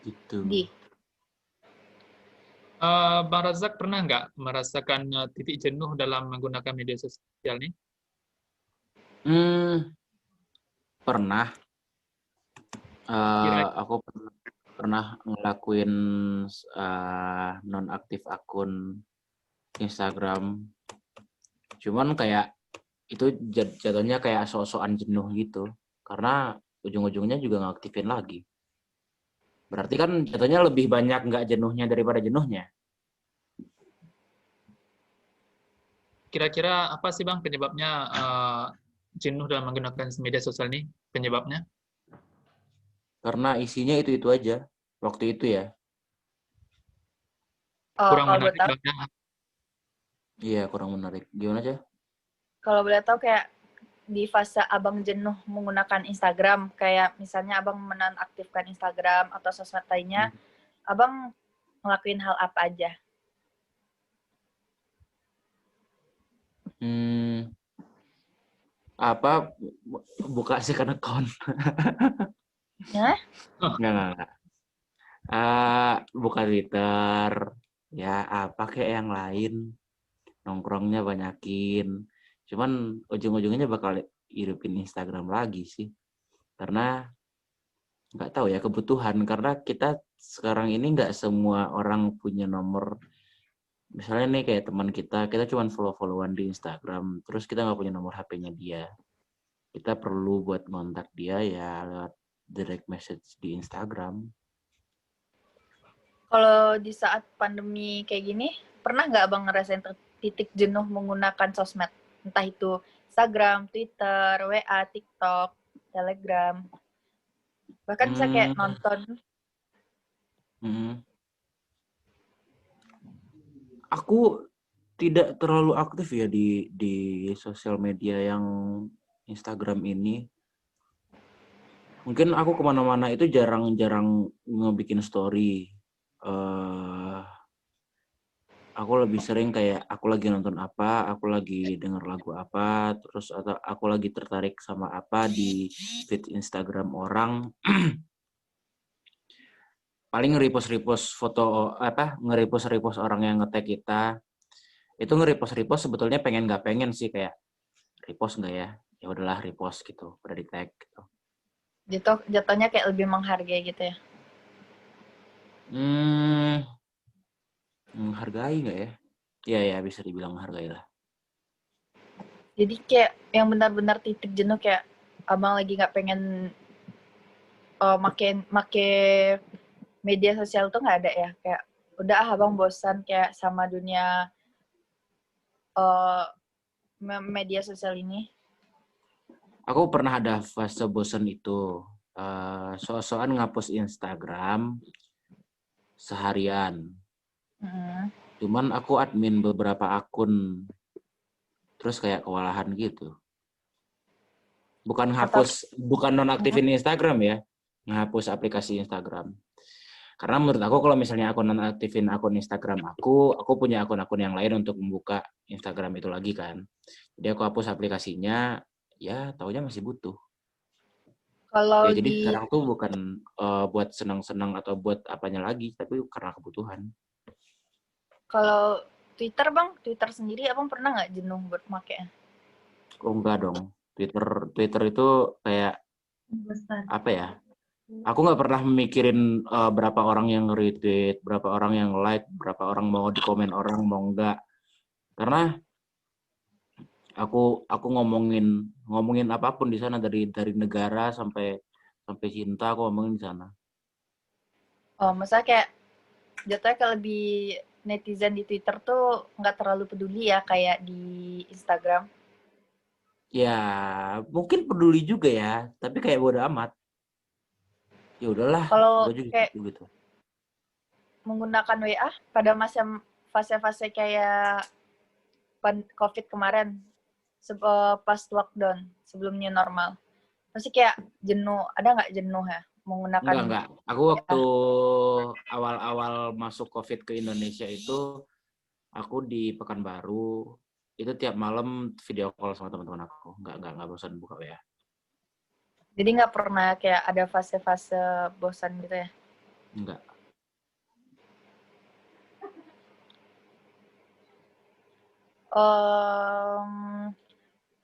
Gitu. Bang Razak pernah nggak merasakan titik jenuh dalam menggunakan media sosial nih? Pernah. Aku pernah ngelakuin nonaktif akun Instagram. Cuman kayak itu jatuhnya kayak sok-sokan jenuh gitu. Karena ujung-ujungnya juga ngaktifin lagi. Berarti kan jatuhnya lebih banyak nggak jenuhnya daripada jenuhnya. Kira-kira apa sih Bang penyebabnya jenuh dalam menggunakan media sosial ini? Penyebabnya? Karena isinya itu aja. Waktu itu ya. Kurang menarik Bang. Iya, kurang menarik. Gimana aja? Kalau boleh tahu kayak di fase abang jenuh menggunakan Instagram, kayak misalnya abang menonaktifkan Instagram atau sosmed lainnya, abang ngelakuin hal apa aja? Apa? Buka second account. Enggak. Buka Twitter. Ya, apa kayak yang lain. Nongkrongnya banyakin. Cuman ujung-ujungnya bakal hidupin Instagram lagi sih. Karena nggak tahu ya, kebutuhan. Karena kita sekarang ini nggak semua orang punya nomor. Misalnya nih kayak teman kita cuma follow-followan di Instagram. Terus kita nggak punya nomor HP-nya dia. Kita perlu buat kontak dia ya lewat direct message di Instagram. Kalau di saat pandemi kayak gini, pernah nggak abang ngerasain titik jenuh menggunakan sosmed? Entah itu Instagram, Twitter, WA, TikTok. Telegram. Bahkan bisa kayak nonton. Aku tidak terlalu aktif ya di sosial media yang Instagram ini. Mungkin aku kemana-mana itu jarang-jarang ngebikin story. Aku lebih sering kayak aku lagi nonton apa, aku lagi denger lagu apa, terus atau aku lagi tertarik sama apa di feed Instagram orang. Paling nge-repost foto apa, nge-repost orang yang nge-tag kita. Itu nge-repost sebetulnya pengen nggak pengen sih, kayak repost nggak ya? Ya udahlah repost gitu, udah di-tag gitu. Jatuhnya kayak lebih menghargai gitu ya. Menghargai nggak ya? Iya ya, bisa dibilang menghargai lah. Jadi kayak yang benar-benar titik jenuh kayak abang lagi nggak pengen make media sosial tuh nggak ada ya, kayak udah abang bosan kayak sama dunia media sosial ini. Aku pernah ada fase bosan itu. So-soan ngapus Instagram seharian. Cuman aku admin beberapa akun. Terus kayak kewalahan gitu. Bukan nonaktifin Instagram ya. Ngapus aplikasi Instagram. Karena menurut aku kalau misalnya aku nonaktifin akun Instagram aku punya akun-akun yang lain untuk membuka Instagram itu lagi kan. Jadi aku hapus aplikasinya, ya taunya masih butuh. Kalau ya jadi sekarang tuh bukan buat senang-senang atau buat apanya lagi, tapi karena kebutuhan. Kalau Twitter bang, Twitter sendiri abang pernah nggak jenuh buat makainya? Oh enggak dong. Twitter itu kayak apa ya? Aku nggak pernah mikirin berapa orang yang retweet, berapa orang yang like, berapa orang mau di komen orang mau enggak. Karena aku ngomongin apapun di sana, dari negara sampai cinta, aku ngomongin di sana. Oh, maksudnya kayak jatuhnya kalau lebih netizen di Twitter tuh nggak terlalu peduli ya kayak di Instagram. Ya, mungkin peduli juga ya, tapi kayak bodo amat. Ya udahlah, Kalau gue juga kayak gitu. menggunakan WA pada fase-fase kayak COVID kemarin, pas lockdown, sebelum new normal. Pasti kayak jenuh, ada nggak jenuh ya menggunakan Enggak. Aku waktu awal-awal masuk COVID ke Indonesia itu, aku di Pekanbaru, itu tiap malam video call sama teman-teman aku. Enggak bosan buka WA. Jadi nggak pernah kayak ada fase-fase bosan gitu ya? Enggak.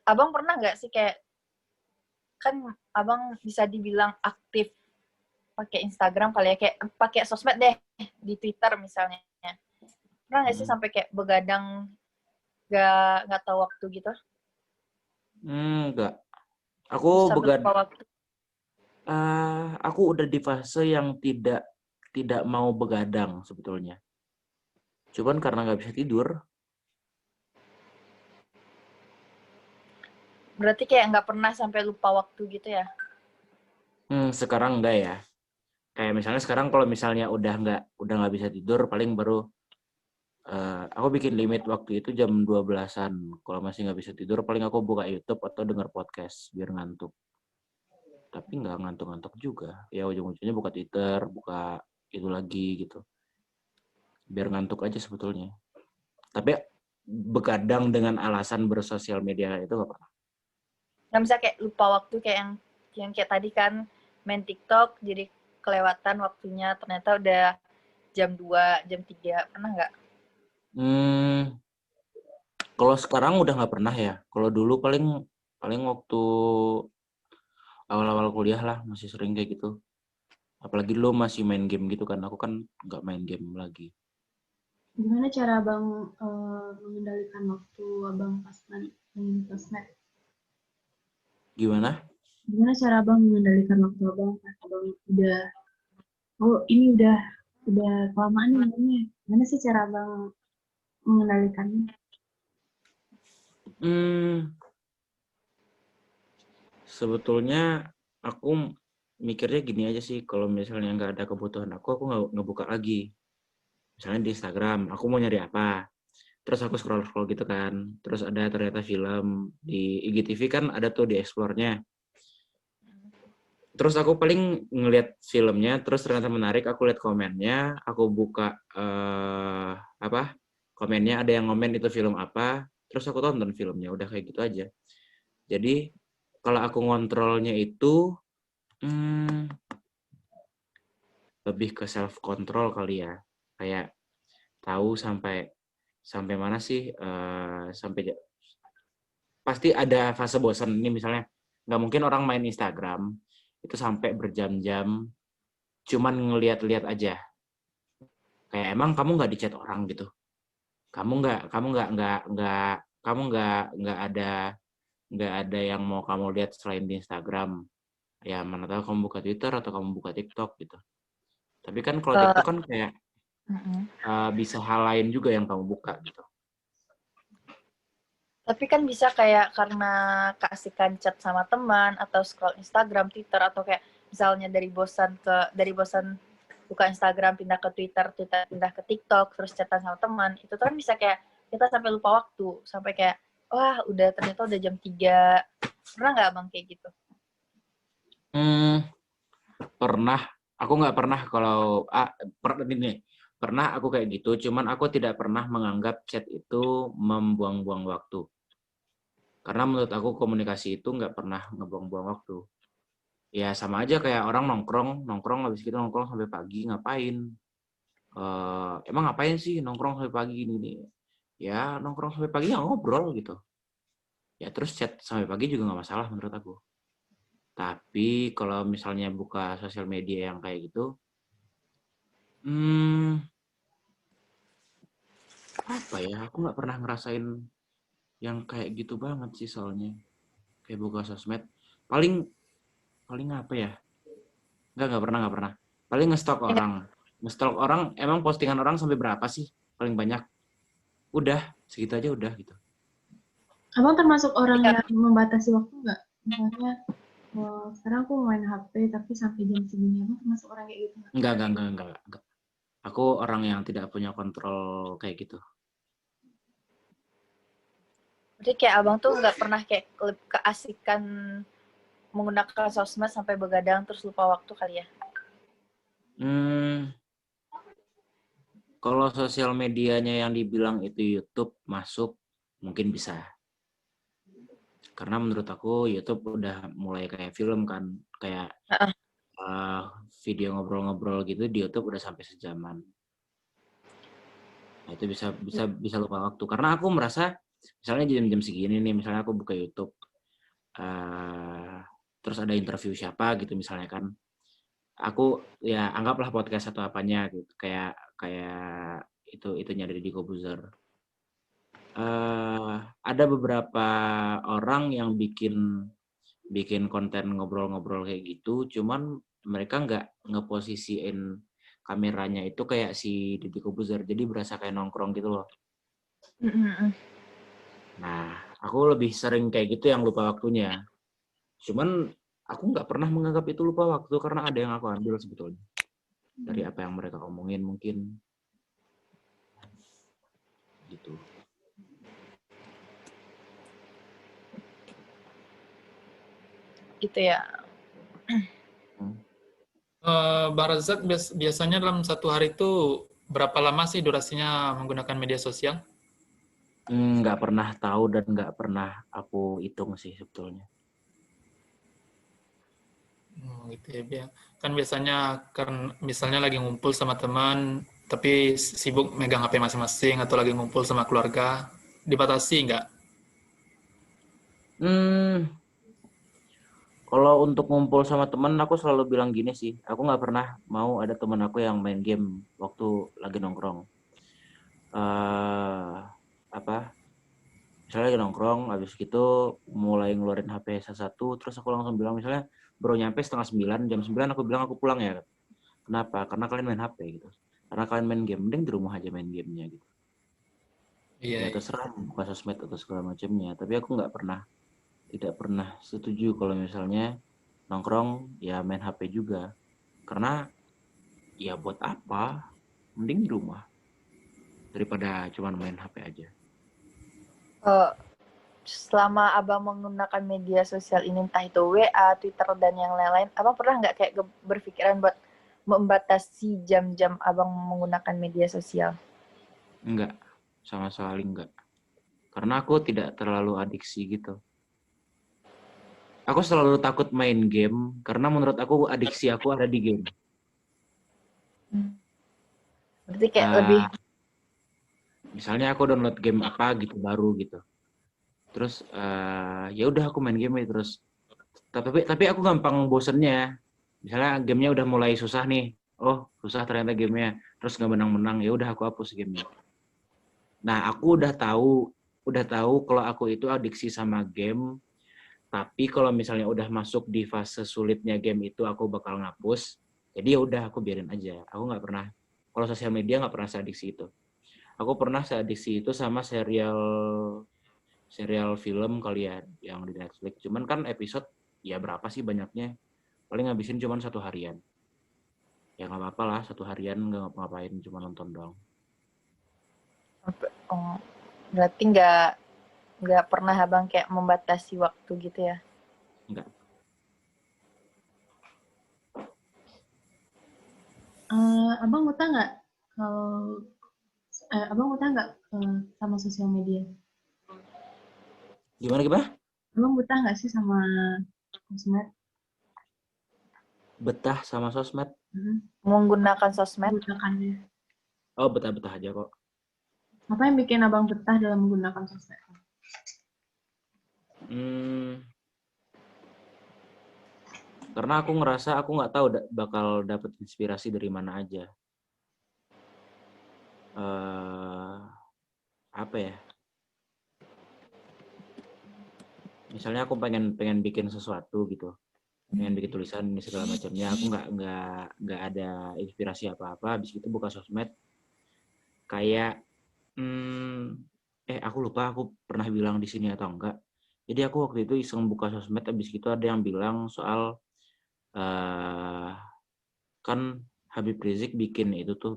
Abang pernah nggak sih kayak, kan abang bisa dibilang aktif pakai Instagram kali ya, kayak pakai sosmed deh, di Twitter misalnya. Pernah nggak sih sampai kayak begadang nggak tahu waktu gitu? Enggak. Aku aku udah di fase yang tidak mau begadang sebetulnya. Cuman karena nggak bisa tidur. Berarti kayak nggak pernah sampai lupa waktu gitu ya? Sekarang enggak ya. Kayak misalnya sekarang kalau misalnya udah nggak bisa tidur, paling baru aku bikin limit waktu itu jam 12-an. Kalau masih nggak bisa tidur, paling aku buka YouTube atau denger podcast biar ngantuk. Tapi nggak ngantuk-ngantuk juga. Ya ujung-ujungnya buka Twitter, buka itu lagi gitu. Biar ngantuk aja sebetulnya. Tapi begadang dengan alasan bersosial media itu nggak pernah. Nggak bisa kayak lupa waktu kayak yang kayak tadi kan main TikTok jadi kelewatan waktunya, ternyata udah jam 2, jam 3, pernah nggak? Kalau sekarang udah nggak pernah ya. Kalau dulu paling waktu awal-awal kuliah lah masih sering kayak gitu. Apalagi dulu masih main game gitu kan. Aku kan nggak main game lagi. Gimana cara abang mengendalikan waktu abang pas main sosmed? Gimana? Gimana cara abang mengendalikan waktu abang pas abang ini udah kelamaan nih mainnya? Gimana sih cara abang mengendalikannya? Sebetulnya aku mikirnya gini aja sih, kalau misalnya nggak ada kebutuhan aku nggak buka lagi. Misalnya di Instagram, aku mau nyari apa, terus aku scroll gitu kan, terus ada ternyata film di IGTV kan ada tuh di explore-nya. Terus aku paling ngelihat filmnya, terus ternyata menarik, aku lihat komennya, aku buka komennya, ada yang komen itu film apa, terus aku tonton filmnya, udah kayak gitu aja. Jadi kalau aku ngontrolnya itu lebih ke self control kali ya, kayak tahu sampai mana sih, pasti ada fase bosan. Ini misalnya nggak mungkin orang main Instagram itu sampai berjam-jam cuman ngeliat-liat aja. Kayak emang kamu nggak di chat orang gitu, kamu nggak ada yang mau kamu lihat selain di Instagram. Ya mana tahu kamu buka Twitter atau kamu buka TikTok gitu. Tapi kan kalau Eh, TikTok kan kayak bisa hal lain juga yang kamu buka gitu. tapi kan bisa kayak karena keasikan chat sama teman atau scroll Instagram, Twitter, atau kayak misalnya dari bosan buka Instagram pindah ke Twitter, Twitter pindah ke TikTok, terus chatan sama teman, itu tuh kan bisa kayak kita sampai lupa waktu, sampai kayak wah ternyata udah jam 3. Pernah nggak Bang kayak gitu? Pernah, aku nggak pernah kalau pernah aku kayak gitu, cuman aku tidak pernah menganggap chat itu membuang-buang waktu. Karena menurut aku komunikasi itu nggak pernah ngebuang-buang waktu. Ya sama aja kayak orang nongkrong habis gitu nongkrong sampai pagi, ngapain? Emang ngapain sih nongkrong sampai pagi ini? Ya nongkrong sampai pagi ya ngobrol gitu. Ya terus chat sampai pagi juga nggak masalah menurut aku. Tapi kalau misalnya buka sosial media yang kayak gitu, apa ya? Aku nggak pernah ngerasain yang kayak gitu banget sih soalnya. Kayak buka sosmed. Paling paling apa ya? Nggak pernah. Paling ngestalk Ya, orang. Ngestalk orang, emang postingan orang sampai berapa sih? Paling banyak. Udah, segitu aja udah gitu. Abang termasuk orang ya. yang membatasi waktu nggak? Misalnya, sekarang aku main HP tapi sampai jam segini, abang termasuk orang kayak gitu nggak? Enggak. Aku orang yang tidak punya kontrol kayak gitu. Berarti kayak abang tuh nggak pernah kayak keasikan menggunakan sosmed sampai begadang terus lupa waktu kali ya? Kalau sosial medianya yang dibilang itu YouTube masuk, mungkin bisa. Karena menurut aku YouTube udah mulai kayak film kan, kayak video ngobrol-ngobrol gitu di YouTube udah sampai sejaman. Nah, itu bisa lupa waktu. Karena aku merasa misalnya jam-jam segini nih, misalnya aku buka YouTube, terus ada interview siapa gitu misalnya kan, aku ya anggaplah podcast atau apanya gitu, kayak kayak itunya dari Deddy Kobuzer. Ada beberapa orang yang bikin konten ngobrol-ngobrol kayak gitu, cuman mereka nggak ngeposisiin kameranya itu kayak si Deddy Kobuzer, jadi berasa kayak nongkrong gitu loh. Nah, aku lebih sering kayak gitu yang lupa waktunya. Cuman aku nggak pernah menganggap itu lupa waktu karena ada yang aku ambil sebetulnya dari apa yang mereka omongin mungkin gitu. Gitu ya. Bang Razak, biasanya dalam satu hari itu berapa lama sih durasinya menggunakan media sosial? Nggak pernah tahu dan nggak pernah aku hitung sih sebetulnya. Gitu ya, kan biasanya kan misalnya lagi ngumpul sama teman, tapi sibuk megang HP masing-masing atau lagi ngumpul sama keluarga, dibatasi nggak? Hmm, Kalau untuk ngumpul sama temen, aku selalu bilang gini sih, aku nggak pernah mau ada temen aku yang main game waktu lagi nongkrong. Apa? Misalnya lagi nongkrong, habis gitu mulai ngeluarin HP satu-satu, terus aku langsung bilang misalnya baru nyampe setengah 9, jam 9 aku bilang aku pulang ya. Kenapa? Karena kalian main HP gitu. Karena kalian main game, mending di rumah aja main gamenya gitu. Iya, Ya iya. terserah buka sosmed atau segala macamnya, tapi aku tidak pernah setuju kalau misalnya nongkrong ya main HP juga. Karena ya buat apa? Mending di rumah daripada cuma main HP aja. Selama abang menggunakan media sosial ini, entah itu WA, Twitter, dan yang lain-lain, abang pernah nggak kayak berpikiran buat membatasi jam-jam abang menggunakan media sosial? Enggak, sama sekali enggak. Karena aku tidak terlalu adiksi gitu. Aku selalu takut main game karena menurut aku adiksi aku ada di game. Berarti kayak lebih Misalnya aku download game apa gitu baru gitu. Terus ya udah aku main game terus. Tapi aku gampang bosennya. Misalnya gamenya udah mulai susah nih. Oh, susah ternyata gamenya. Terus nggak menang-menang, ya udah aku hapus gamenya. Nah, aku udah tahu kalau aku itu adiksi sama game. Tapi kalau misalnya udah masuk di fase sulitnya game itu, aku bakal ngapus. Jadi ya udah aku biarin aja. Aku nggak pernah, kalau sosial media nggak pernah seadiksi itu. Aku pernah seadiksi itu sama serial film kali ya yang di Netflix. Cuman kan episode ya berapa sih banyaknya? Paling ngabisin cuman 1 harian. Ya nggak apa-apa lah, 1 harian nggak ngapain, cuma nonton doang. oh, berarti nggak pernah abang kayak membatasi waktu gitu ya? Enggak. Abang utang nggak kalau abang utang nggak sama sosial media? Gimana? Abang betah nggak sih sama sosmed? Betah sama sosmed? Menggunakan sosmed? Menggunakannya. Oh, betah-betah aja kok. Apa yang bikin abang betah dalam menggunakan sosmed? Karena aku ngerasa aku nggak tahu bakal dapet inspirasi dari mana aja. Apa ya? Misalnya aku pengen bikin sesuatu gitu, pengen bikin tulisan ini segala macamnya, aku nggak ada inspirasi apa-apa. Habis itu buka sosmed, kayak aku lupa aku pernah bilang di sini atau enggak. Jadi aku waktu itu iseng buka sosmed, habis itu ada yang bilang soal kan Habib Rizik bikin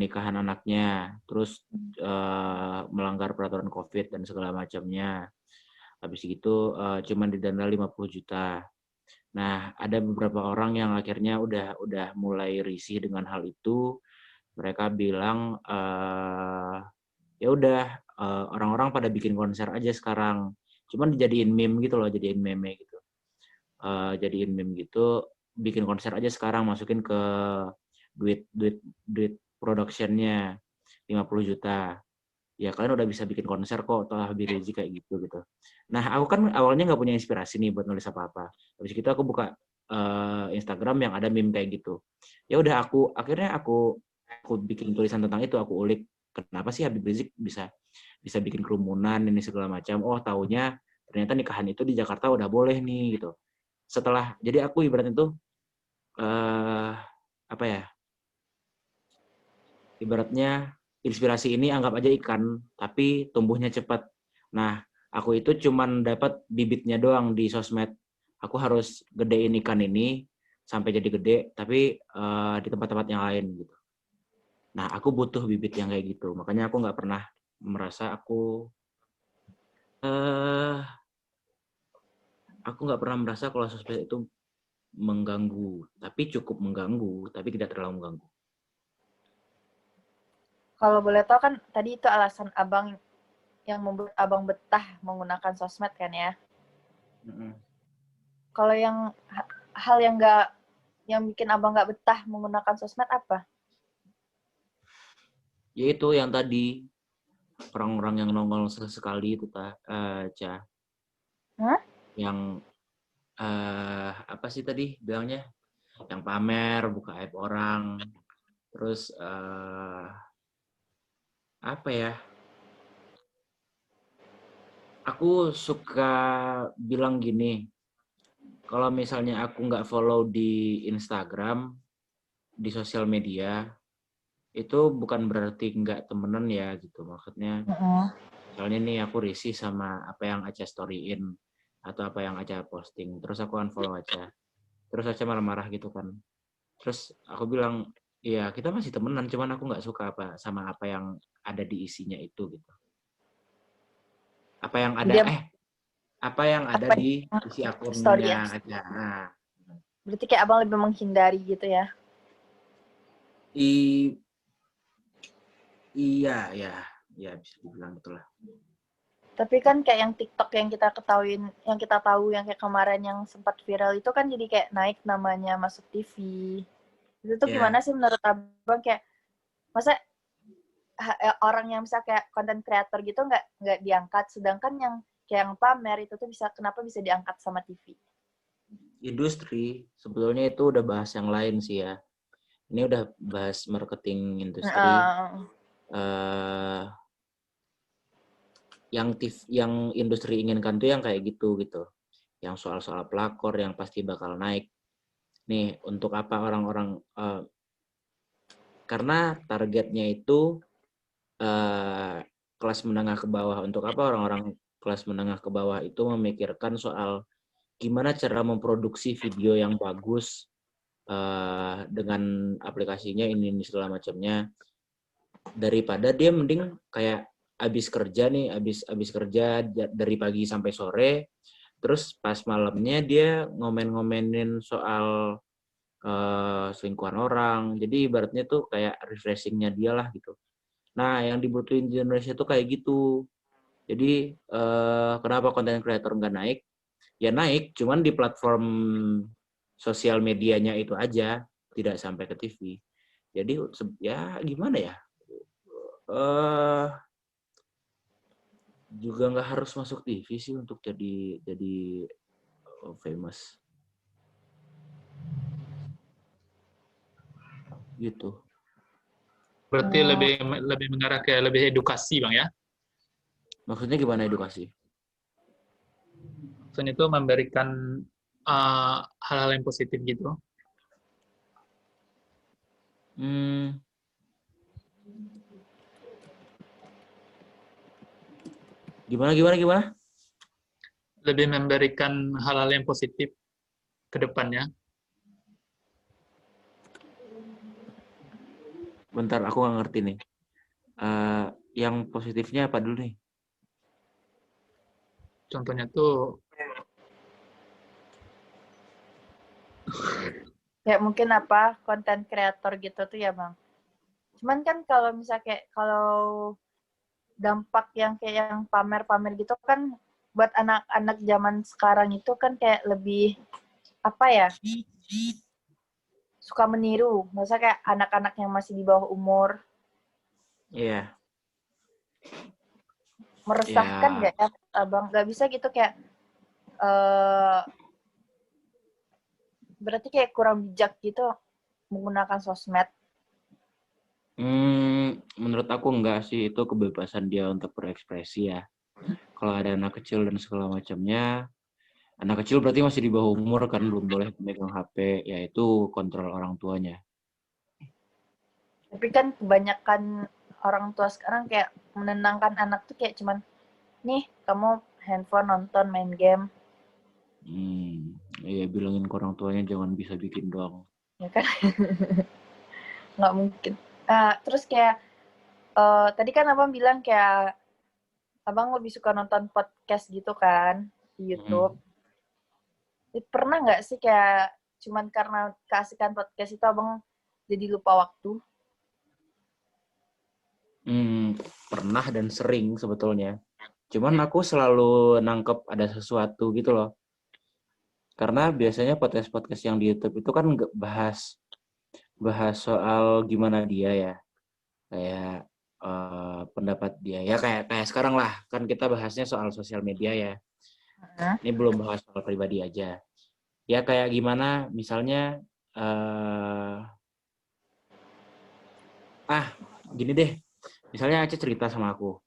nikahan anaknya, terus melanggar peraturan COVID dan segala macamnya. Habis itu cuman didenda 50 juta. Nah, ada beberapa orang yang akhirnya udah mulai risih dengan hal itu. Mereka bilang ya udah orang-orang pada bikin konser aja sekarang. Cuman dijadiin meme gitu loh, jadiin meme gitu. Jadiin meme gitu, bikin konser aja sekarang, masukin ke duit productionnya 50 juta. Ya kalian udah bisa bikin konser kok, atau Habib Rizik kayak gitu. Nah, aku kan awalnya nggak punya inspirasi nih buat nulis apa-apa. Habis itu aku buka Instagram yang ada meme kayak gitu. Ya udah akhirnya aku bikin tulisan tentang itu, aku ulik kenapa sih Habib Rizik bisa bikin kerumunan ini segala macam. Oh, taunya ternyata nikahan itu di Jakarta udah boleh nih gitu. Jadi aku ibaratnya tuh apa ya? Ibaratnya inspirasi ini anggap aja ikan, tapi tumbuhnya cepat. Nah, aku itu cuman dapat bibitnya doang di sosmed. Aku harus gedein ikan ini sampai jadi gede, tapi di tempat-tempat yang lain gitu. Nah, aku butuh bibit yang kayak gitu. Makanya aku nggak pernah merasa aku nggak pernah merasa kalau sosmed itu mengganggu, tapi cukup mengganggu, tapi tidak terlalu mengganggu. Kalau boleh tahu kan tadi itu alasan abang yang membuat abang betah menggunakan sosmed kan ya? Kalau yang hal yang bikin abang nggak betah menggunakan sosmed apa? Yaitu yang tadi, orang-orang yang nongol sekali itu Ca. Yang apa sih tadi bilangnya? Yang pamer, buka aib orang. Terus apa ya? Aku suka bilang gini, kalau misalnya aku nggak follow di Instagram, di sosial media, itu bukan berarti nggak temenan ya gitu. Maksudnya, misalnya nih aku risih sama apa yang Aca storyin. atau apa yang Aca posting. Terus aku unfollow Aca. Terus Aca malah marah gitu kan. Terus aku bilang, ya kita masih temenan, cuman aku nggak suka sama apa yang ada di isinya itu gitu. Apa yang ada Dia apa yang ada apa di isi story ya? akunnya Aca. Nah, Berarti kayak abang lebih menghindari gitu ya? Iya, ya bisa dibilang betul lah. Tapi kan kayak yang TikTok yang kita ketahuin, yang kita tahu yang kayak kemarin yang sempat viral itu kan jadi kayak naik namanya masuk TV. Itu tuh Ya, gimana sih menurut abang, kayak masa orang yang bisa kayak konten creator gitu nggak diangkat, sedangkan yang kayak yang pamer itu tuh kenapa bisa diangkat sama TV? industri sebetulnya itu udah bahas yang lain sih ya. Ini udah bahas marketing industri. Yang industri inginkan tuh yang kayak gitu. Yang soal-soal pelakor yang pasti bakal naik. Nih, untuk apa orang-orang karena targetnya itu kelas menengah ke bawah. Untuk apa orang-orang kelas menengah ke bawah itu memikirkan soal gimana cara memproduksi video yang bagus dengan aplikasinya ini segala macamnya, daripada dia mending kayak abis kerja dari pagi sampai sore, terus pas malamnya dia ngomen-ngomenin soal selingkuhan orang. Jadi ibaratnya tuh kayak refreshingnya dia lah gitu. Nah, yang dibutuhin di Indonesia tuh kayak gitu. Jadi kenapa konten creator nggak naik? Ya naik, cuman di platform sosial medianya itu aja, tidak sampai ke TV. Jadi ya gimana ya? Juga nggak harus masuk TV sih untuk jadi famous. Gitu. Berarti lebih mengarah ke lebih edukasi, Bang ya. Maksudnya gimana edukasi? Maksudnya itu memberikan hal-hal yang positif gitu. Gimana? Lebih memberikan hal-hal yang positif ke depannya. Bentar, aku nggak ngerti nih. Yang positifnya apa dulu nih? Contohnya tuh Kayak mungkin konten kreator gitu tuh ya bang. Cuman kan kalau misalnya kayak kalau dampak yang kayak yang pamer-pamer gitu kan buat anak-anak zaman sekarang itu kan kayak lebih suka meniru. Maksudnya kayak anak-anak yang masih di bawah umur. Iya. Meresahkan nggak ya abang? Nggak bisa gitu kayak berarti kayak kurang bijak gitu menggunakan sosmed. Menurut aku enggak sih, itu kebebasan dia untuk berekspresi ya. Kalau ada anak kecil dan segala macamnya, anak kecil berarti masih di bawah umur kan, belum boleh megang HP, yaitu kontrol orang tuanya. Tapi kan kebanyakan orang tua sekarang kayak menenangkan anak tuh kayak cuman, nih kamu handphone nonton main game. Iya, bilangin ke orang tuanya jangan bisa bikin doang. Ya kan? Nggak mungkin. Terus kayak tadi kan abang bilang kayak abang lebih suka nonton podcast gitu kan di YouTube. Pernah nggak sih kayak cuman karena keasikan podcast itu abang jadi lupa waktu? Pernah dan sering sebetulnya. Cuman aku selalu nangkep ada sesuatu gitu loh. Karena biasanya podcast-podcast yang di YouTube itu kan bahas soal gimana dia ya. Kayak pendapat dia. Ya kayak sekarang lah. Kan kita bahasnya soal sosial media ya. Ini belum bahas soal pribadi aja. Ya kayak gimana misalnya gini deh. Misalnya Aceh cerita sama aku.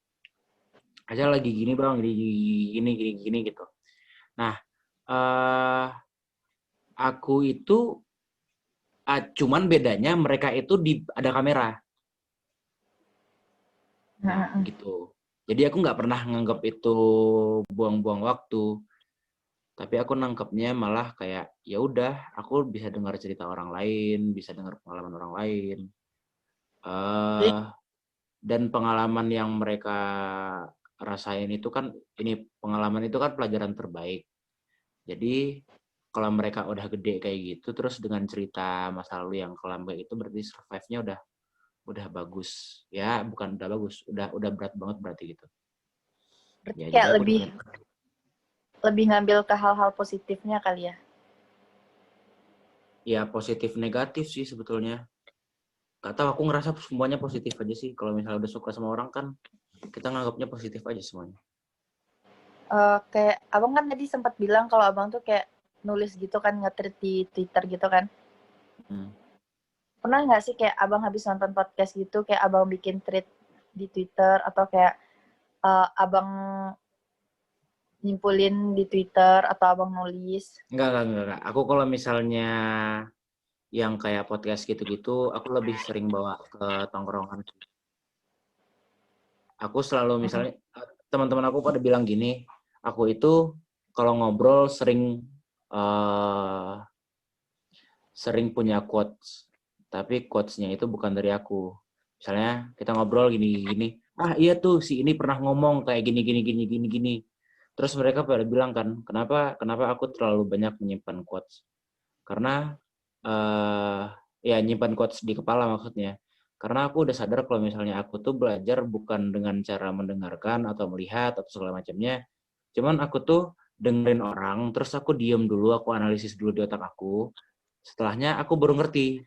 Aceh lagi gini bang, gini gitu. Nah, aku itu cuman bedanya mereka itu ada kamera. Nah, gitu. Jadi aku nggak pernah nganggap itu buang-buang waktu. Tapi aku nangkepnya malah kayak ya udah, aku bisa dengar cerita orang lain, bisa dengar pengalaman orang lain. Dan pengalaman yang mereka rasain itu kan, ini pengalaman itu kan pelajaran terbaik. Jadi kalau mereka udah gede kayak gitu, terus dengan cerita masa lalu yang kelam kayak itu, berarti survive-nya udah bagus. Ya, bukan udah bagus, udah berat banget berarti gitu. Berarti Ya, kayak jadi aku lebih ngambil ke hal-hal positifnya kali ya. ya positif negatif sih sebetulnya. Gak tahu, aku ngerasa semuanya positif aja sih. Kalau misalnya udah suka sama orang kan, kita nganggapnya positif aja semuanya. Kayak abang kan tadi sempat bilang kalau abang tuh kayak nulis gitu kan, nge-tweet di Twitter gitu kan. Pernah nggak sih kayak abang habis nonton podcast gitu, kayak abang bikin tweet di Twitter, atau kayak abang nyimpulin di Twitter, atau abang nulis? Enggak. Aku kalau misalnya yang kayak podcast gitu-gitu, aku lebih sering bawa ke tongkrongan. Aku selalu misalnya, teman-teman aku pada bilang gini, aku itu kalau ngobrol sering punya quotes, tapi quotes-nya itu bukan dari aku. Misalnya kita ngobrol gini, iya tuh si ini pernah ngomong kayak gini. Terus mereka pada bilang kan, kenapa aku terlalu banyak menyimpan quotes? Karena ya nyimpan quotes di kepala maksudnya. Karena aku udah sadar kalau misalnya aku tuh belajar bukan dengan cara mendengarkan atau melihat atau segala macamnya. Cuman aku tuh dengerin orang, terus aku diem dulu, aku analisis dulu di otak aku. Setelahnya aku baru ngerti.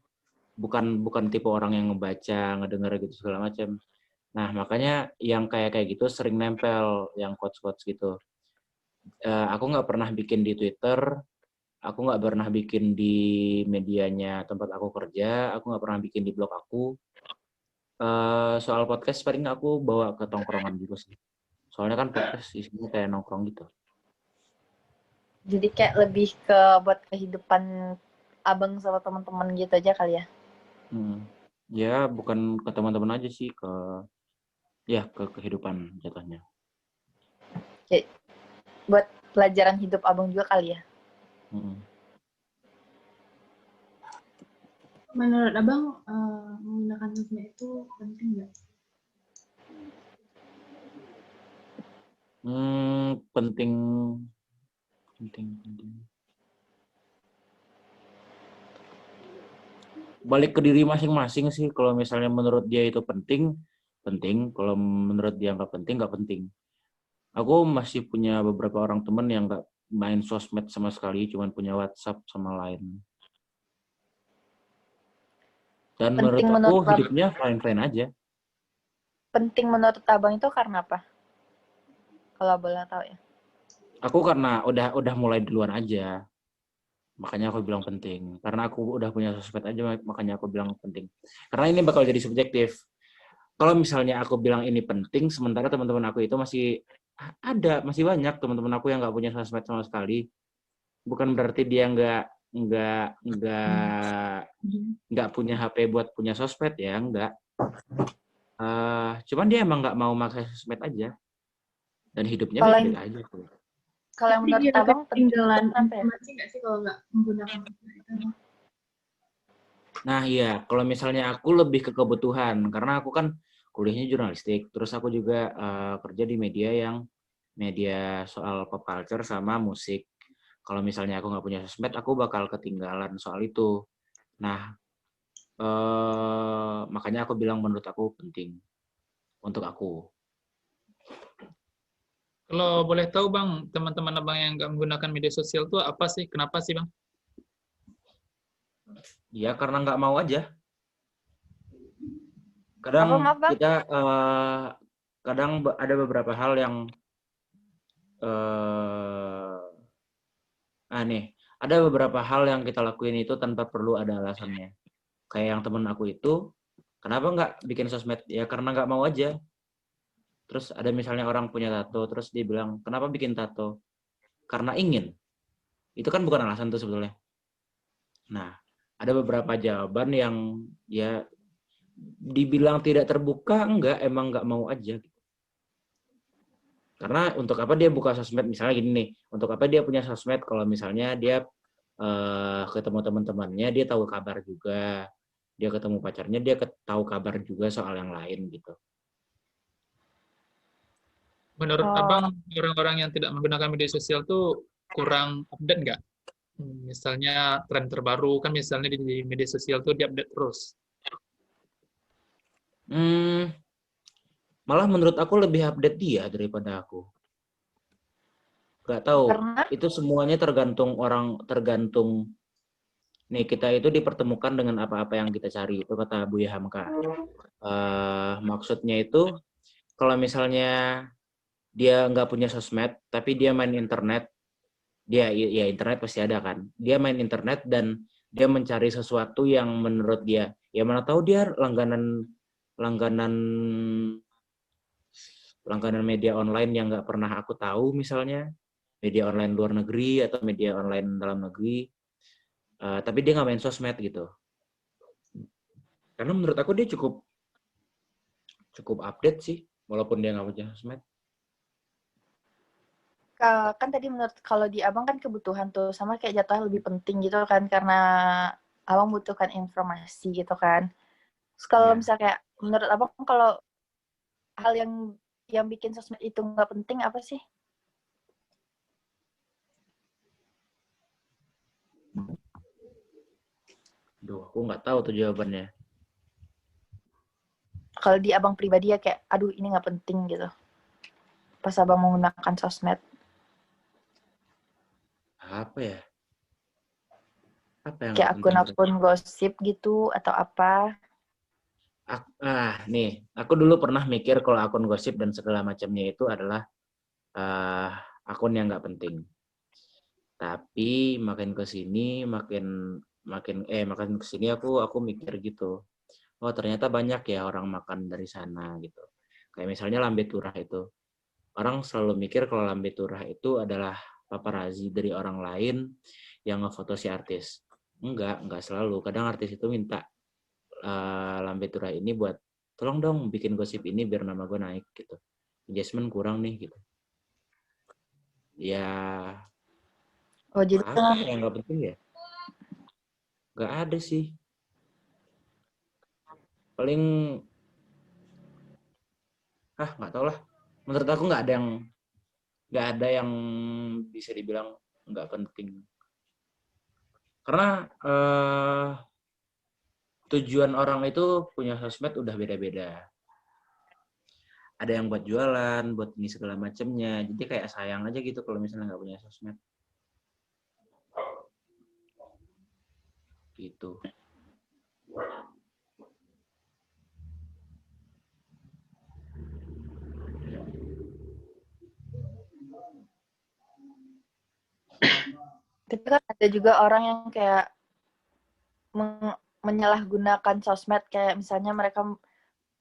Bukan tipe orang yang ngebaca, ngedenger gitu segala macam. Nah, makanya yang kayak gitu sering nempel yang quotes-quotes gitu. Aku nggak pernah bikin di Twitter, aku nggak pernah bikin di medianya tempat aku kerja, aku nggak pernah bikin di blog aku. Soal podcast paling aku bawa ke tongkrongan juga sih. Soalnya kan podcast isinya kayak nongkrong gitu. Jadi kayak lebih ke buat kehidupan abang sama teman-teman gitu aja kali ya? Ya, bukan ke teman-teman aja sih, ke kehidupan jatuhnya. Kayak buat pelajaran hidup abang juga kali ya? Menurut abang menggunakan sosmed itu penting nggak? Penting. Balik ke diri masing-masing sih. Kalau misalnya menurut dia itu penting. Kalau menurut dia nggak penting. Aku masih punya beberapa orang temen yang nggak main sosmed sama sekali, cuman punya WhatsApp sama Line. Dan menurut aku hidupnya fine-fine aja. Penting menurut abang itu karena apa? Kalau boleh tahu ya. Aku karena udah mulai duluan aja. Makanya aku bilang penting. Karena aku udah punya sosmed aja, makanya aku bilang penting. Karena ini bakal jadi subjektif. Kalau misalnya aku bilang ini penting, sementara teman-teman aku itu masih banyak teman-teman aku yang nggak punya sosmed sama sekali. Bukan berarti dia nggak punya HP buat punya sosmed ya, nggak. Cuman dia emang nggak mau pakai sosmed aja. Dan hidupnya baik-baik aja. Kalau yang menurut abang ketinggalan informasi nggak sih kalau nggak menggunakan sosmed itu? Nah iya, kalau misalnya aku lebih ke kebutuhan, karena aku kan kuliahnya jurnalistik, terus aku juga kerja di media soal pop culture sama musik. Kalau misalnya aku nggak punya sosmed, aku bakal ketinggalan soal itu. Nah, makanya aku bilang menurut aku penting untuk aku. Kalau boleh tahu Bang, teman-teman Abang yang nggak menggunakan media sosial itu apa sih? Kenapa sih Bang? Ya karena nggak mau aja. Kadang kita kadang ada beberapa hal yang ada beberapa hal yang kita lakuin itu tanpa perlu ada alasannya. Kayak yang temen aku itu, kenapa nggak bikin sosmed? Ya karena nggak mau aja. Terus ada misalnya orang punya tato, terus dia bilang, kenapa bikin tato? Karena ingin. Itu kan bukan alasan tuh sebetulnya. Nah, ada beberapa jawaban yang ya dibilang tidak terbuka, emang nggak mau aja. Karena untuk apa dia buka sosmed, misalnya gini nih, untuk apa dia punya sosmed kalau misalnya dia ketemu teman-temannya, dia tahu kabar juga, dia ketemu pacarnya, dia tahu kabar juga soal yang lain gitu. Menurut Oh, Abang, orang-orang yang tidak menggunakan media sosial tuh kurang update nggak? Misalnya tren terbaru, kan misalnya di media sosial tuh diupdate terus. Hmm, Malah menurut aku lebih update dia daripada aku. Gak tahu, karena itu semuanya tergantung orang, tergantung nih, kita itu dipertemukan dengan apa-apa yang kita cari, itu kata Buya Hamka. Maksudnya itu kalau misalnya dia nggak punya sosmed tapi dia main internet, dia ya internet pasti ada kan, dia main internet dan dia mencari sesuatu yang menurut dia, ya mana tahu dia langganan langganan media online yang nggak pernah aku tahu, misalnya media online luar negeri atau media online dalam negeri, tapi dia nggak main sosmed gitu. Karena menurut aku dia cukup update sih, walaupun dia nggak punya sosmed. kan tadi menurut kalau di abang kan kebutuhan tuh sama kayak jatuhnya lebih penting gitu kan karena abang butuhkan informasi gitu kan. Terus kalau Ya, misalnya kayak menurut abang kalau hal yang bikin sosmed itu nggak penting apa sih? duh, aku nggak tahu tuh jawabannya. Kalau di abang pribadi ya kayak, aduh ini nggak penting gitu. Pas abang menggunakan sosmed. Apa ya? Apa yang Kayak nggak penting? akun-akun gosip gitu atau apa. Nih, aku dulu pernah mikir kalau akun gosip dan segala macamnya itu adalah akun yang nggak penting. Tapi makin ke sini, makin ke sini aku mikir gitu. Oh, ternyata banyak ya orang makan dari sana gitu. Kayak misalnya lambe turah itu. Orang selalu mikir kalau lambe turah itu adalah paparazi dari orang lain yang ngefoto si artis. Enggak selalu. Kadang artis itu minta lambe turah ini buat tolong dong bikin gosip ini biar nama gue naik gitu. Engagement kurang nih gitu. Ya Oh jadi apa yang nggak penting ya? Nggak ada sih. Paling nggak tau lah. Menurut aku nggak ada yang bisa dibilang nggak penting. Karena tujuan orang itu punya sosmed udah beda-beda. Ada yang buat jualan, buat ini segala macamnya. Jadi kayak sayang aja gitu kalau misalnya nggak punya sosmed. Gitu. tapi kan ada juga orang yang kayak menyalahgunakan sosmed kayak misalnya mereka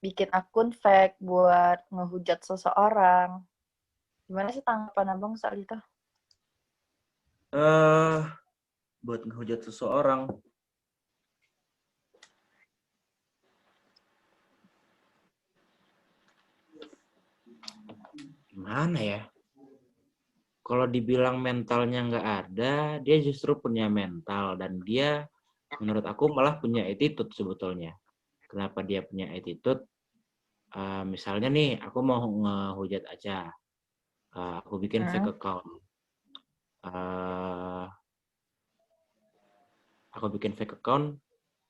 bikin akun fake buat ngehujat seseorang. Gimana sih tanggapan abang soal itu? eh Buat ngehujat seseorang. Gimana ya? Kalau dibilang mentalnya nggak ada, dia justru punya mental dan dia menurut aku malah punya attitude sebetulnya. Kenapa dia punya attitude? Misalnya nih, aku mau ngehujat aja, aku bikin Hmm. fake account. Uh, aku bikin fake account.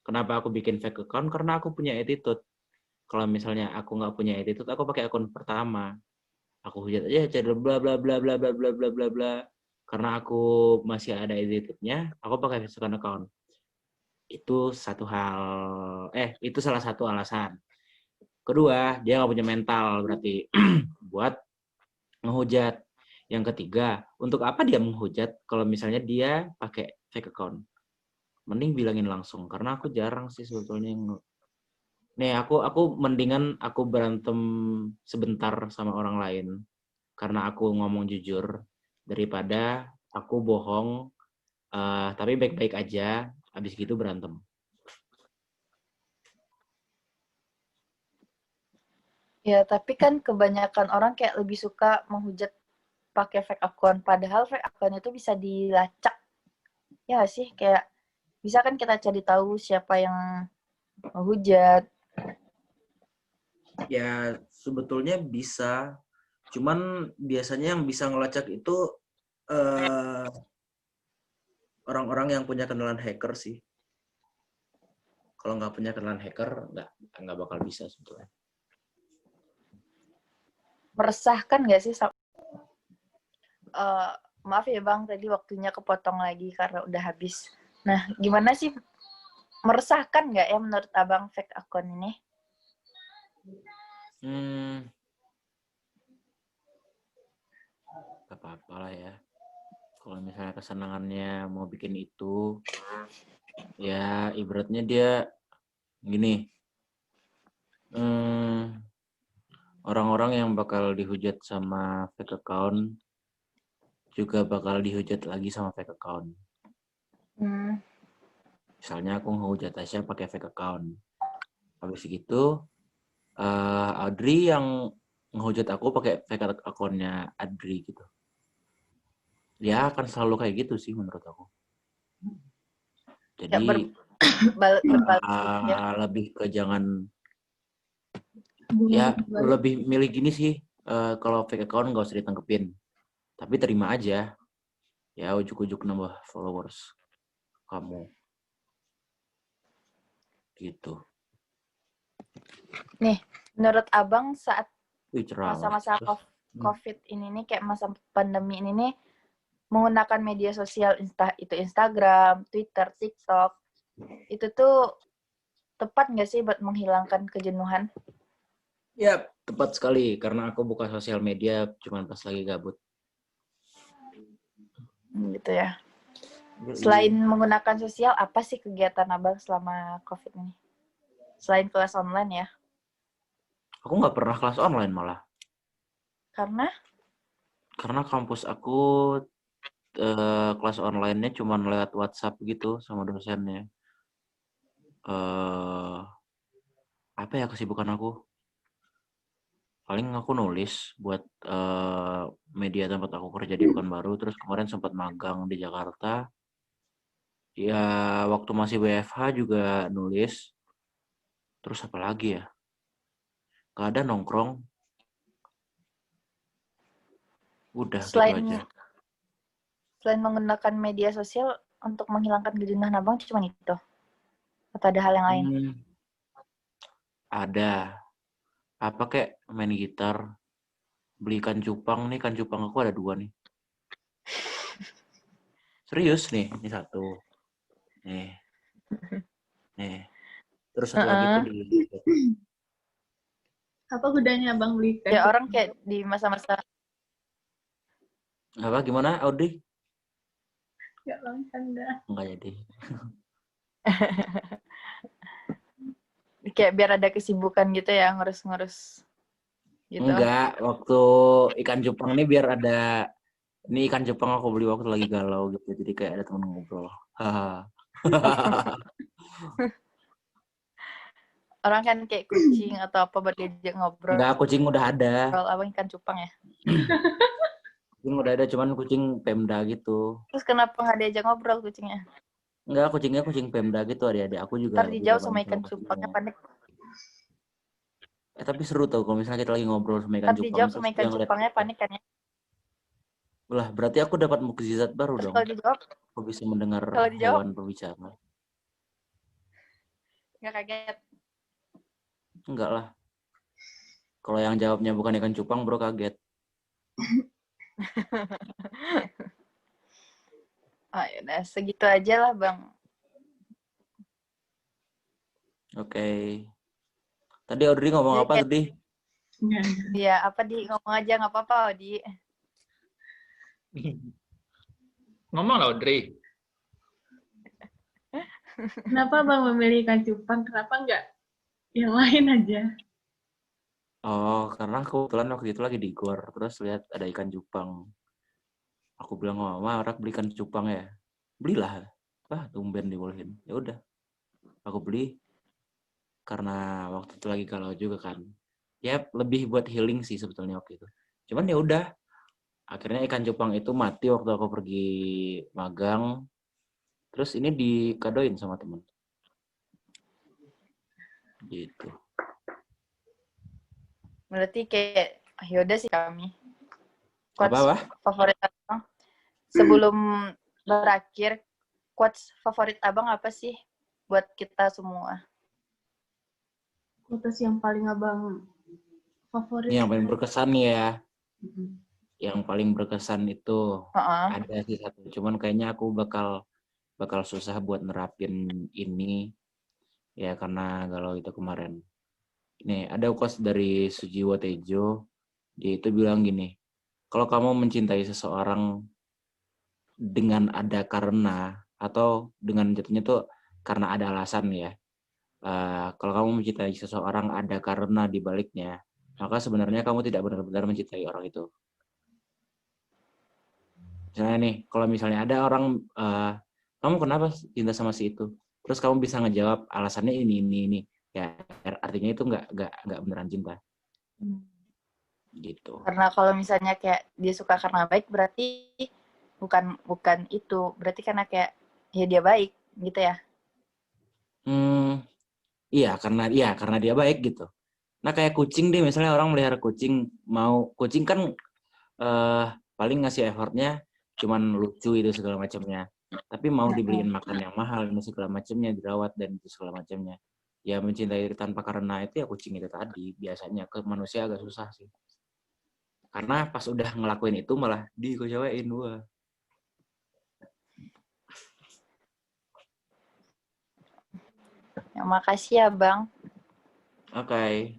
Kenapa aku bikin fake account? Karena aku punya attitude. Kalau misalnya aku nggak punya attitude, aku pakai akun pertama. Aku hujat aja, cari bla bla bla bla bla bla bla bla bla. Karena aku masih ada attitude-nya, aku pakai second account. Itu itu salah satu alasan. Kedua, dia nggak punya mental berarti buat ngehujat. Yang ketiga, untuk apa dia menghujat kalau misalnya dia pakai fake account? Mending bilangin langsung, karena aku jarang sih sebetulnya nih, aku mendingan aku berantem sebentar sama orang lain karena aku ngomong jujur daripada aku bohong tapi baik-baik aja habis gitu berantem. Ya, tapi kan kebanyakan orang kayak lebih suka menghujat pakai fake account. Padahal fake account itu bisa dilacak. Ya nggak sih? Kayak bisa kan kita cari tahu siapa yang menghujat. Ya sebetulnya bisa, cuman biasanya yang bisa ngelacak itu eh, orang-orang yang punya kenalan hacker sih. Kalau nggak punya kenalan hacker, nggak bakal bisa sebetulnya. Meresahkan nggak sih? Maaf ya Bang, tadi waktunya kepotong lagi karena udah habis. Nah, gimana sih? Meresahkan nggak ya menurut Abang fake account ini? Gak apa-apa lah ya. Kalau misalnya kesenangannya mau bikin itu, ya ibaratnya dia gini. Orang-orang yang bakal dihujat sama fake account juga bakal dihujat lagi sama fake account. Misalnya aku ngehujat Tasya pakai fake account. Habis gitu, Audrey yang ngehujat aku pakai fake account-nya Audrey gitu. Ya akan selalu kayak gitu sih menurut aku. Jadi lebih ke jangan ya lebih milih gini sih. Kalau fake account nggak usah ditangkepin, tapi terima aja. Ya ujuk-ujuk nambah followers kamu. Gitu. Nih, menurut Abang saat cerah. masa-masa COVID ini nih, kayak masa pandemi ini nih, menggunakan media sosial, entah itu Instagram, Twitter, TikTok, itu tuh tepat nggak sih buat menghilangkan kejenuhan? Ya, tepat sekali. Karena aku buka sosial media cuma pas lagi gabut. Gitu ya. Selain menggunakan sosial, apa sih kegiatan Abang selama COVID ini? Selain kelas online ya? Aku nggak pernah kelas online malah. Karena? Karena kampus aku kelas online-nya cuma lewat WhatsApp gitu sama dosennya. Apa ya kesibukan aku? Paling aku nulis buat media tempat aku kerja di Pekanbaru. Terus kemarin sempat magang di Jakarta. Ya waktu masih WFH juga nulis. Terus apa lagi ya? Gak ada nongkrong. Udah selain, gitu aja. Selain menggunakan media sosial untuk menghilangkan kejenuhan Abang cuma itu? Atau ada hal yang lain? Ada. Apa kayak main gitar, beli ikan cupang nih, ikan cupang aku ada 2 nih. Serius nih, ini 1. Nih. Terus satu lagi tuh di apa gunanya Abang beli ikan? Ya orang kayak di masa-masa apa gimana Audi? Enggak bercanda. Enggak jadi. kayak biar ada kesibukan gitu ya, ngurus-ngurus gitu. Enggak, waktu ikan cupang ini biar ada, ini ikan cupang aku beli waktu lagi galau gitu, jadi kayak ada temen ngobrol. Orang kan kayak kucing atau apa buat diajak ngobrol. Enggak, kucing udah ada. Abang ikan cupang ya? Kucing udah ada, cuman kucing Pemda gitu. Terus kenapa nggak diajak ngobrol kucingnya? Enggak, kucingnya kucing Pemda gitu, adik-adik aku juga. Ntar dijauh sama ikan cupangnya, panik. Tapi seru tau kalau misalnya kita lagi ngobrol sama ikan cupang. Dijawab sama ikan cupangnya, panik kan ya? Lah, berarti aku dapat mukjizat baru dong. Kalau dijawab, aku bisa mendengar hewan berbicara. Nggak kaget? Enggak lah. Kalau yang jawabnya bukan ikan cupang, bro kaget. Yaudah, segitu aja lah, Bang. Oke. Tadi Audrey ngomong apa tadi? Iya, apa Di? Ngomong aja, nggak apa-apa, Di. Ngomong lah, Audrey. Kenapa Bang memilih ikan cupang? Kenapa nggak yang lain aja? Oh, karena kebetulan waktu itu lagi di gor, terus lihat ada ikan cupang. Aku bilang, oh, Mama, Rak beli ikan cupang ya? Belilah. Tumben dibolehin. Ya udah. Aku beli karena waktu itu lagi galau juga kan. ya lebih buat healing sih sebetulnya waktu itu. Cuman ya udah, akhirnya ikan cupang itu mati waktu aku pergi magang. Terus ini dikadoin sama temen. Gitu. Berarti kayak yaudah sih kami. Quotes Apa? favorit abang sebelum berakhir, quotes favorit abang apa sih buat kita semua? Quotes yang paling abang favorit. Ini yang paling berkesan nih ya. Mm-mm. Yang paling berkesan itu Heeh. ada sih satu. Cuman kayaknya aku bakal susah buat nerapin ini ya karena galau itu kemarin. Nih, ada quotes dari Sujiwo Tejo. Dia itu bilang gini, kalau kamu mencintai seseorang dengan ada karena atau dengan jatuhnya tuh karena ada alasan ya. Kalau kamu mencintai seseorang ada karena di baliknya, maka sebenarnya kamu tidak benar-benar mencintai orang itu. Misalnya nih, kalau misalnya ada orang, kamu kenapa cinta sama si itu? Terus kamu bisa ngejawab alasannya ini. Ya, artinya itu nggak beneran cinta. Gitu. Karena kalau misalnya kayak dia suka karena baik, berarti bukan itu. Berarti karena kayak ya dia baik gitu ya. Iya, karena dia baik gitu. Nah, kayak kucing deh, misalnya orang melihara kucing, kucing kan paling ngasih effortnya cuman lucu itu segala macamnya. Tapi mau dibeliin makan yang mahal dan segala macamnya, dirawat dan itu segala macamnya. Ya mencintai tanpa karena itu ya kucing itu tadi. Biasanya ke manusia agak susah sih. Karena pas udah ngelakuin itu malah dikecewain gua. Ya, makasih ya Bang. Oke.